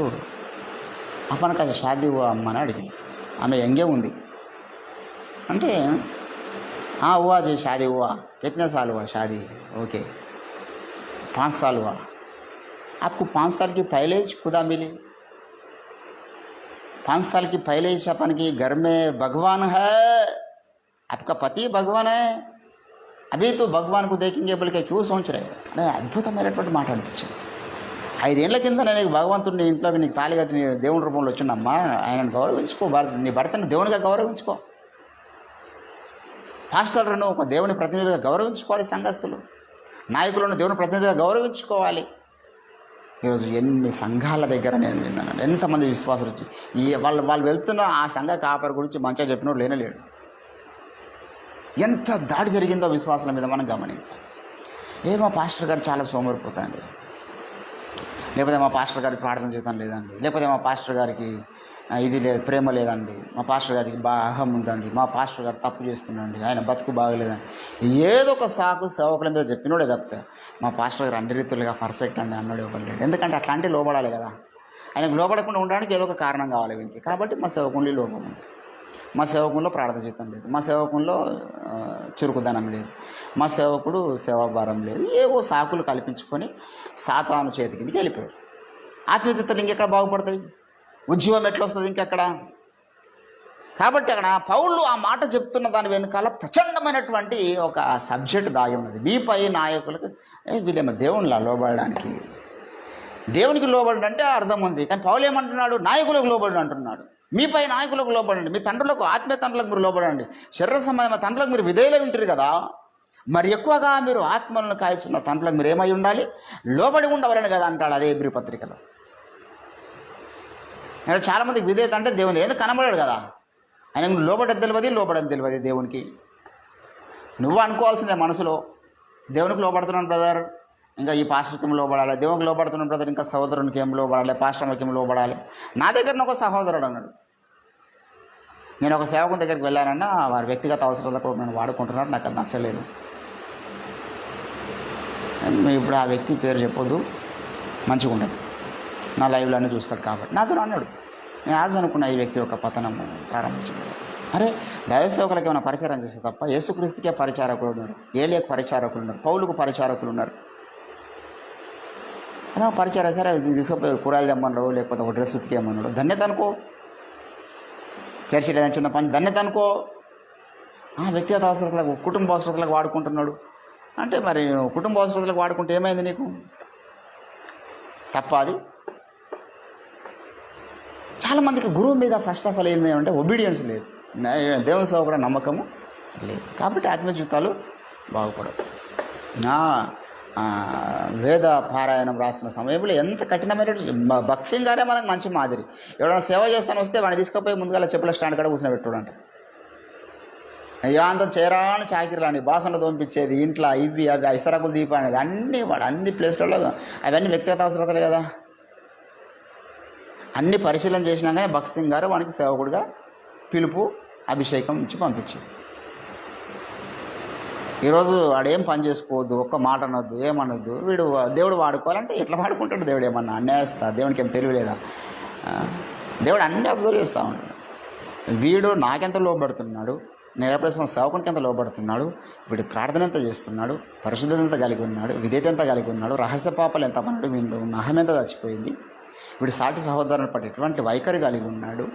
అప్పనక షాదీ అమ్మ అని అడిగింది. ఆమె యంగే ఉంది అంటే हाँ हुआ जी शादी हुआ, कितने साल हुआ शादी? ओके 5 साल हुआ। आपको 5 साल की पहले ही खुदा मिली, 5 साल की पहले ही अपन की घर में भगवान है, आपका पति भगवान है, अभी तो भगवान को देखेंगे बोल के क्यों सोच रहे? अरे అద్భుతమైనటువంటి మాట అనిపించింది. 5 ఏళ్ల కింద నేను భగవంతుడిని ఇంట్లోకి నీకు తాళి కట్టి నీ దేవుని రూపంలో వచ్చిండమ్మా, ఆయనను గౌరవించుకో, నీ భర్తని దేవునిగా గౌరవించుకో, పాస్టర్లను ఒక దేవుని ప్రతినిధిగా గౌరవించుకోవాలి, సంఘస్థులు నాయకులను దేవుని ప్రతినిధిగా గౌరవించుకోవాలి. ఈరోజు ఎన్ని సంఘాల దగ్గర నేను విన్నాను, ఎంతమంది విశ్వాసులు వచ్చి వాళ్ళు వెళ్తున్న ఆ సంఘ కాపరి గురించి మంచిగా చెప్పినోడు లేనలేడు. ఎంత దాడి జరిగిందో విశ్వాసాల మీద మనం గమనించాలి. మా పాస్టర్ గారు చాలా సోమరిపోతాండి, లేకపోతే మా పాస్టర్ గారికి ప్రార్థన జీవితం లేదండి, లేకపోతే మా పాస్టర్ గారికి ఇది లేదు, ప్రేమ లేదండి, మా పాస్టర్ గారికి బాగా అహం ఉందండి, మా పాస్టర్ గారు తప్పు చేస్తుండండి, ఆయన బతుకు బాగలేదండి, ఏదో ఒక సాకు సేవకుల మీద చెప్పినోడే తప్పితే మా పాస్టర్ గారు అన్ని రీతులుగా పర్ఫెక్ట్ అండి అన్నాడు ఎవరు లేడు. ఎందుకంటే అట్లాంటి లోబడాలి కదా, ఆయనకు లోబడకుండా ఉండడానికి ఏదో ఒక కారణం కావాలి వీనికి. కాబట్టి మా సేవకుల్లో లోపం ఉంది, మా సేవకుల్లో ప్రార్థన జీవితం లేదు, మా సేవకుల్లో చురుకుదనం లేదు, మా సేవకుడు సేవాభారం లేదు, ఏవో సాకులు కల్పించుకొని సాతాను చేతి కిందకి వెళ్ళిపోయాడు. ఆత్మీయతలు ఇంకెక్కడ బాగుపడతాయి, ఉద్యోగం ఎట్లా వస్తుంది ఇంకెక్కడ? కాబట్టి అక్కడ పౌలు ఆ మాట చెప్తున్న దాని వెనుకాల ప్రచండమైనటువంటి ఒక సబ్జెక్ట్ దాగి ఉన్నది. మీపై నాయకులకు వీళ్ళేమో దేవునిలా లోబడడానికి, దేవునికి లోబడి అంటే అర్థం ఉంది. కానీ పౌలు ఏమంటున్నాడు? నాయకులకు లోబడి అంటున్నాడు. మీపై నాయకులకు లోబడండి, మీ తండ్రులకు, ఆత్మీయ తండ్రులకు మీరు లోబడండి, శరీర సంబంధమైన తండ్రులకు మీరు విధేయులై ఉంటారు కదా, మరి ఎక్కువగా మీరు ఆత్మలను కాయచున్న తండ్రులకు మీరు ఏమై ఉండాలి? లోబడి ఉండవాలని కదా అంటాడు అదే హెబ్రీ పత్రికలో. చాలామందికి విధేయత అంటే దేవుని ఎందుకు కనబడాడు కదా, ఆయనకు లోబడది తెలియదు దేవునికి. నువ్వు అనుకోవాల్సిందే మనసులో, దేవునికి లోబడుతున్నాను బ్రదర్, ఇంకా ఈ పాస్టర్కి ఏం లోబడాలి, దేవునికి లోబడుతున్నాను బ్రదర్, ఇంకా సహోదరునికి ఏం లోబడాలి, పాస్టర్కి ఏం లోబడాలి. నా దగ్గర ఒక సహోదరుడు అన్నాడు, నేను ఒక సేవకుని దగ్గరికి వెళ్ళానన్నా వారి వ్యక్తిగత అవసరాలకు నేను వాడుకుంటున్నాను, నాకు అది నచ్చలేదు. ఇప్పుడు ఆ వ్యక్తి పేరు చెప్పొద్దు, మంచిగా ఉండదు. నా లైవ్లోనే చూస్తాడు కాబట్టి నాతో అన్నాడు. నేను యాజ్ అనుకున్న ఈ వ్యక్తి యొక్క పతనము ప్రారంభించింది. అరే దైవ సేవకులకి ఏమైనా పరిచారం చేస్తే తప్ప యేసుక్రీస్తుకే పరిచారకులు ఉన్నారు, ఏలియాకు పరిచారకులు ఉన్నారు, పౌలుకు పరిచారకులు ఉన్నారు. అదే పరిచారం సరే తీసుకుపోయి కూరగాయలు తెమ్మన్నాడు, లేకపోతే ఒక డ్రెస్ ఉతికేయమన్నాడు, ధన్యత అనుకో. చర్చిలో ఏదైనా చిన్న పని ధన్యత అనుకో. వ్యక్తిగత అవసరాలకు కుటుంబ అవసరాలకు వాడుకుంటున్నాడు అంటే మరి కుటుంబ అవసరాలకు వాడుకుంటే ఏమైంది నీకు? తప్ప అది. చాలామందికి గురువు మీద ఫస్ట్ ఆఫ్ ఆల్ ఏంది అంటే ఒబీడియన్స్ లేదు, దేవుని సేవ కూడా నమ్మకము లేదు. కాబట్టి ఆత్మీయ జీవితాలు బాగుపడవు. నా వేద పారాయణం రాస్తున్న సమయంలో ఎంత కఠినమైన భక్సింగ్ గానే మనకు మంచి మాదిరి. ఎవరైనా సేవ చేస్తాను వస్తే వాడిని తీసుకుపోయి ముందుగా చెప్పుల స్టాండ్ కూడా కూర్చొని పెట్టుకోడంట. యాంతం చేరాని చాకిరీలని బాసనలు తోంపించేది, ఇంట్లో ఇవి అవి ఇస్తరాకులు దీపం అనేది అన్నీ వాడు అన్ని ప్లేస్లలో అవన్నీ వ్యక్తిగత అవసరతలే కదా. అన్ని పరిశీలన చేసినాకనే భక్త్ సింగ్ గారు వానికి సేవకుడిగా పిలుపు అభిషేకం ఇచ్చి పంపించింది. ఈరోజు వాడేం పని చేసుకోవద్దు, ఒక్క మాట అనొద్దు, ఏమనొద్దు. వీడు దేవుడు వాడుకోవాలంటే ఎట్లా వాడుకుంటాడు? దేవుడు ఏమన్నా అన్యాయస్తాడు? దేవునికి ఏం తెలియలేదా? దేవుడు అన్ని అబ్జర్వ్ చేస్తూ ఉంటాడు. వీడు నాకెంత లోబడుతున్నాడు, నేను ఎప్పుడేసుకున్న సేవకునికి ఎంత లోబడుతున్నాడు, వీడి ప్రార్థన ఎంత చేస్తున్నాడు, పరిశుద్ధత ఎంత కలిగి ఉన్నాడు, విధేయత ఎంత కలిగి ఉన్నాడు, రహస్య పాపాలు ఎంత అన్నాడు, వీళ్ళు నహం ఎంత చచ్చిపోయింది, వీడు సాటి సహోదరుని పట్ల ఎటువంటి వైఖరి కలిగి ఉన్నాడు,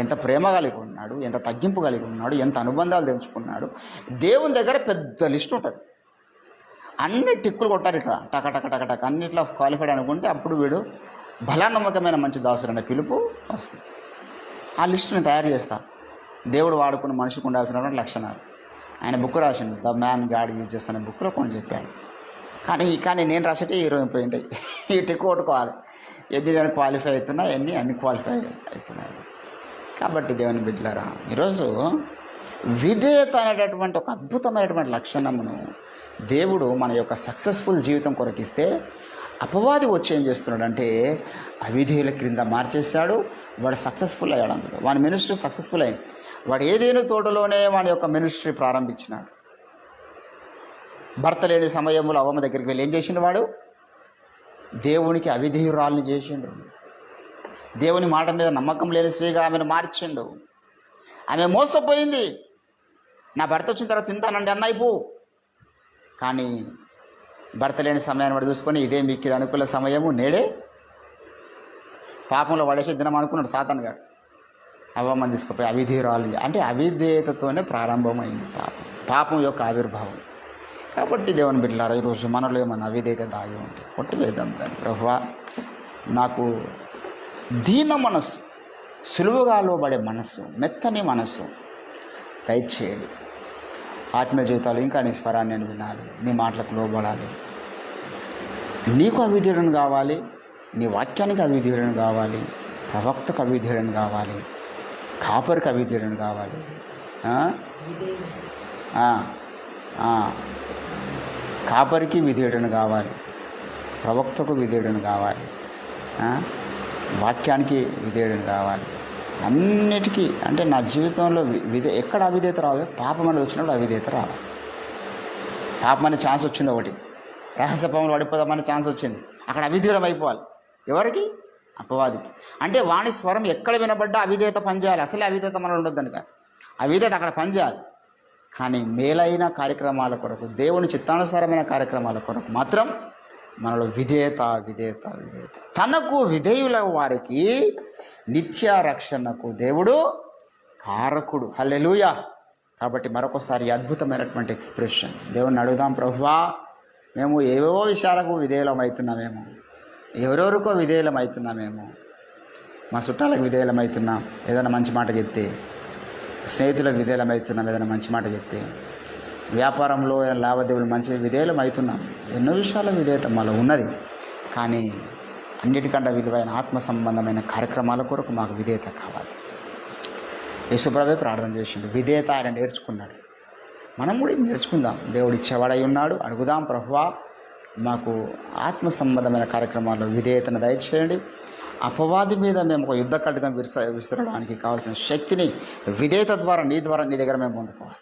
ఎంత ప్రేమ కలిగి ఉన్నాడు, ఎంత తగ్గింపు కలిగి ఉన్నాడు, ఎంత అనుబంధాలు తెంచుకున్నాడు. దేవుని దగ్గర పెద్ద లిస్ట్ ఉంటుంది. అన్ని టిక్కులు కొట్టారు ఇట్లా టక టక టక టక అన్నిట్లో క్వాలిఫైడ్ అనుకుంటే అప్పుడు వీడు బలానమ్మకమైన మంచి దాసుడు అనే పిలుపు వస్తుంది. ఆ లిస్టుని తయారు చేస్తా. దేవుడు వాడుకున్న మనిషికి ఉండాల్సినటువంటి లక్షణాలు ఆయన బుక్ రాసిండు. ద మ్యాన్ గాడ్ యూజ్ చేస్తున్న బుక్లో కొన్ని చెప్పాడు. కానీ నేను రాసేటి 20 పోయింటాయి. ఈ టిక్ కొట్టుకోవాలి. ఎన్ని నేను క్వాలిఫై అవుతున్నా, అన్ని క్వాలిఫై అవుతున్నాయి. కాబట్టి దేవుని బిడ్డలారా, ఈరోజు విధేయత అనేటటువంటి ఒక అద్భుతమైనటువంటి లక్షణమును దేవుడు మన యొక్క సక్సెస్ఫుల్ జీవితం కొరకిస్తే అపవాది వచ్చి ఏం చేస్తున్నాడంటే అవిధేయుల క్రింద మార్చేశాడు. వాడు సక్సెస్ఫుల్ అయ్యాడు. అందులో వాని మినిస్ట్రీ సక్సెస్ఫుల్ అయింది. వాడు ఏదేను తోటలోనే వాని యొక్క మినిస్ట్రీ ప్రారంభించినాడు. భర్త లేని సమయంలో అవ్వమ్మ దగ్గరికి వెళ్ళి ఏం చేసిండు? వాడు దేవునికి అవిధేయురాల్ని చేసిండు. దేవుని మాట మీద నమ్మకం లేని స్త్రీగా ఆమెను మార్చిండు. ఆమె మోసపోయింది. నా భర్త వచ్చిన తర్వాత తింటానండి అన్నైపు. కానీ భర్త లేని సమయాన్ని వాడు చూసుకొని ఇదే మీకు అనుకూల సమయము, నేడే పాపంలో పడేసి దినం అనుకున్నాడు సాతాను గారు. అవ్వమ్మని తీసుకుపోయి అవిధేయురాలు అంటే అవిధేయతతోనే ప్రారంభమైంది పాపం యొక్క ఆవిర్భావం. కాబట్టి దేవుని బిడ్డలారా, ఈరోజు మనలో ఏమన్నా అవిధేయత దాగి ఉంటే కొట్టివేద్దాం దాన్ని. ప్రభువా, నాకు దీన మనసు, సులువుగా లోబడే మనసు, మెత్తని మనసు దయచేయండి. ఆత్మీయ జీవితాలు ఇంకా నీ స్వరాన్ని నేను వినాలి, నీ మాటలకు లోబడాలి. నీకు అవిధేయులను కావాలి, నీ వాక్యానికి అవిధేయులను కావాలి, ప్రవక్తకు అవిధేయులను కావాలి, కాపరికి అవిధేయులను కావాలి, కాపరికి విధేయుడని కావాలి, ప్రవక్తకు విధేయుడని కావాలి, వాక్యానికి విధేయుడని కావాలి. అన్నిటికీ అంటే నా జీవితంలో ఎక్కడ అవిధేయత రావాలి? పాపం అనేది వచ్చినప్పుడు అవిధేయత రావాలి. పాపం అనే ఛాన్స్ వచ్చింది ఒకటి, రహస్య పాపంలో పడిపోదామనే ఛాన్స్ వచ్చింది. అక్కడ అవిధేయులం అయిపోవాలి. ఎవరికి? అపవాదికి. అంటే వాణి స్వరం ఎక్కడ వినబడ్డా అవిధేయత పనిచేయాలి. అసలే అవిధేయత మనలో ఉండొద్దు కనుక అవిధేయత అక్కడ పనిచేయాలి. కానీ మేలైన కార్యక్రమాల కొరకు, దేవుని చిత్తానుసారమైన కార్యక్రమాల కొరకు మాత్రం మనలో విధేయత. తనకు విధేయుల వారికి నిత్య రక్షణకు దేవుడు కారకుడు. హల్లెలూయా. కాబట్టి మరొకసారి అద్భుతమైనటువంటి ఎక్స్ప్రెషన్ దేవుని అడుగుదాం. ప్రభువా, మేము ఏవేవో విషయాలకు విధేయులం అవుతున్నామేమో, ఎవరెవరికో విధేయులం అవుతున్నామేమో, మా చుట్టాలకు విధేయులం అవుతున్నాం ఏదైనా మంచి మాట చెప్తే, స్నేహితులకు విధేయులం అవుతున్నాం ఏదైనా మంచి మాట చెప్తే, వ్యాపారంలో లావాదేవీలు మంచి విధేయులం అవుతున్నాం. ఎన్నో విషయాల విధేయత మాలో ఉన్నది. కానీ అన్నిటికంటే విలువైన ఆత్మ సంబంధమైన కార్యక్రమాల కొరకు మాకు విధేయత కావాలి. యేసుప్రభువే ప్రార్థన చేసిండు, విధేయత ఆయన నేర్చుకున్నాడు. మనం కూడా నేర్చుకుందాం. దేవుడు ఇచ్చేవాడై ఉన్నాడు. అడుగుదాం, ప్రభువా, మాకు ఆత్మ సంబంధమైన కార్యక్రమాల్లో విధేయతను దయచేయండి. అపవాది మీద మేము ఒక యుద్ధ ఖడ్గం విసరడానికి కావాల్సిన శక్తిని విధేయత ద్వారా నీ దగ్గర మేము పొందుకోవాలి.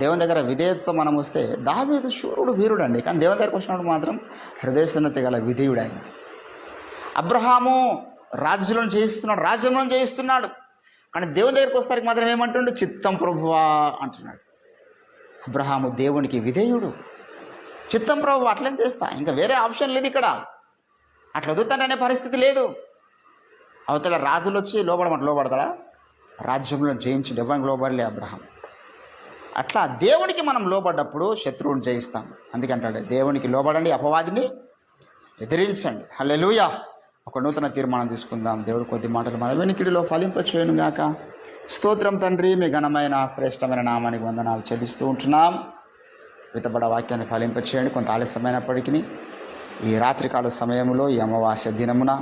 దేవుని దగ్గర విధేయతతో మనం వస్తే దావీదు శూరుడు, వీరుడు అండి. కానీ దేవుని దగ్గరకు వచ్చినప్పుడు మాత్రం హృదయసున్నతి గల విధేయుడు ఆయన. అబ్రహాము రాజ్యంలో జయిస్తున్నాడు. కానీ దేవుని దగ్గరికి వస్తానికి మాత్రం ఏమంటుండు? చిత్తం ప్రభువా అంటున్నాడు. అబ్రహాము దేవునికి విధేయుడు. చిత్తం ప్రభువా, అట్లేం చేస్తా, ఇంకా వేరే ఆప్షన్ లేదు ఇక్కడ, అట్లా వదులుతాననే పరిస్థితి లేదు. అవతల రాజులు వచ్చి లోబడతాడా? రాజ్యంలో జయించి ఎవరికి లోబడలే అబ్రహాం. అట్లా దేవునికి మనం లోబడ్డప్పుడు శత్రువుని జయిస్తాం. అందుకంటాడు దేవునికి లోబడండి, అపవాదిని ఎదిరించండి. హల్లెలూయా. ఒక నూతన తీర్మానం తీసుకుందాం. దేవుడు కొద్ది మాటలు మన వెనుకిడిలో ఫలింపచేయును గాక. స్తోత్రం తండ్రి, మీ ఘనమైన శ్రేష్టమైన నామానికి వందనాలు చెల్లిస్తూ ఉంటున్నాం. విత్తబడ వాక్యాన్ని ఫలింపచేయండి. కొంత ఆలస్యమైనప్పటికీ ఈ రాత్రికాల సమయంలో, ఈ అమావాస్య దినమున,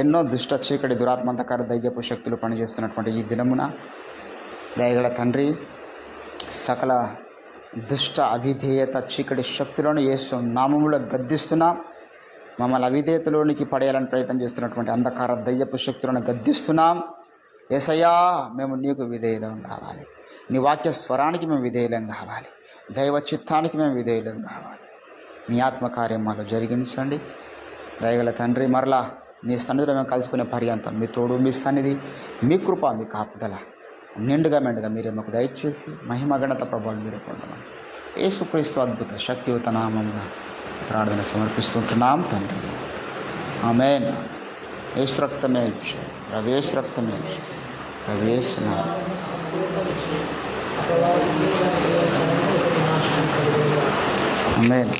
ఎన్నో దుష్ట చీకటి దురాత్మంతకార దయ్యపు శక్తులు పనిచేస్తున్నటువంటి ఈ దినమున దయగల తండ్రి, సకల దుష్ట అవిధేయత చీకటి శక్తులను యేసు నామములో గద్దిస్తున్నాం. మమ్మల్ని అవిధేయతలోనికి పడేయాలని ప్రయత్నం చేస్తున్నటువంటి అంధకార దయ్యపు శక్తులను గద్దిస్తున్నాం. యేసయ్యా, మేము నీకు విధేయులం కావాలి. నీ వాక్య స్వరానికి మేము విధేయులం కావాలి. దైవ చిత్తానికి మేము విధేయులం కావాలి. మీ ఆత్మకార్యం మాలో జరిగించండి. దయగల తండ్రి, మరలా నీ సన్నిధిలో మేము కలుసుకునే పర్యంతం మీ తోడు, మీ సన్నిధి, మీ కృప, మీ కాపుదల నిండుగా మెండుగా మీరే మాకు దయచేసి మహిమ ఘనత ప్రభావం మీరే పొందమని యేసుక్రీస్తు అద్భుత శక్తియుత నామమున ప్రార్థన సమర్పిస్తుంటున్నాం తండ్రి. ఆమేన్. యేసు రక్తమే, రవేశ్ రక్తమే, రవేశ్ ఆమేన్.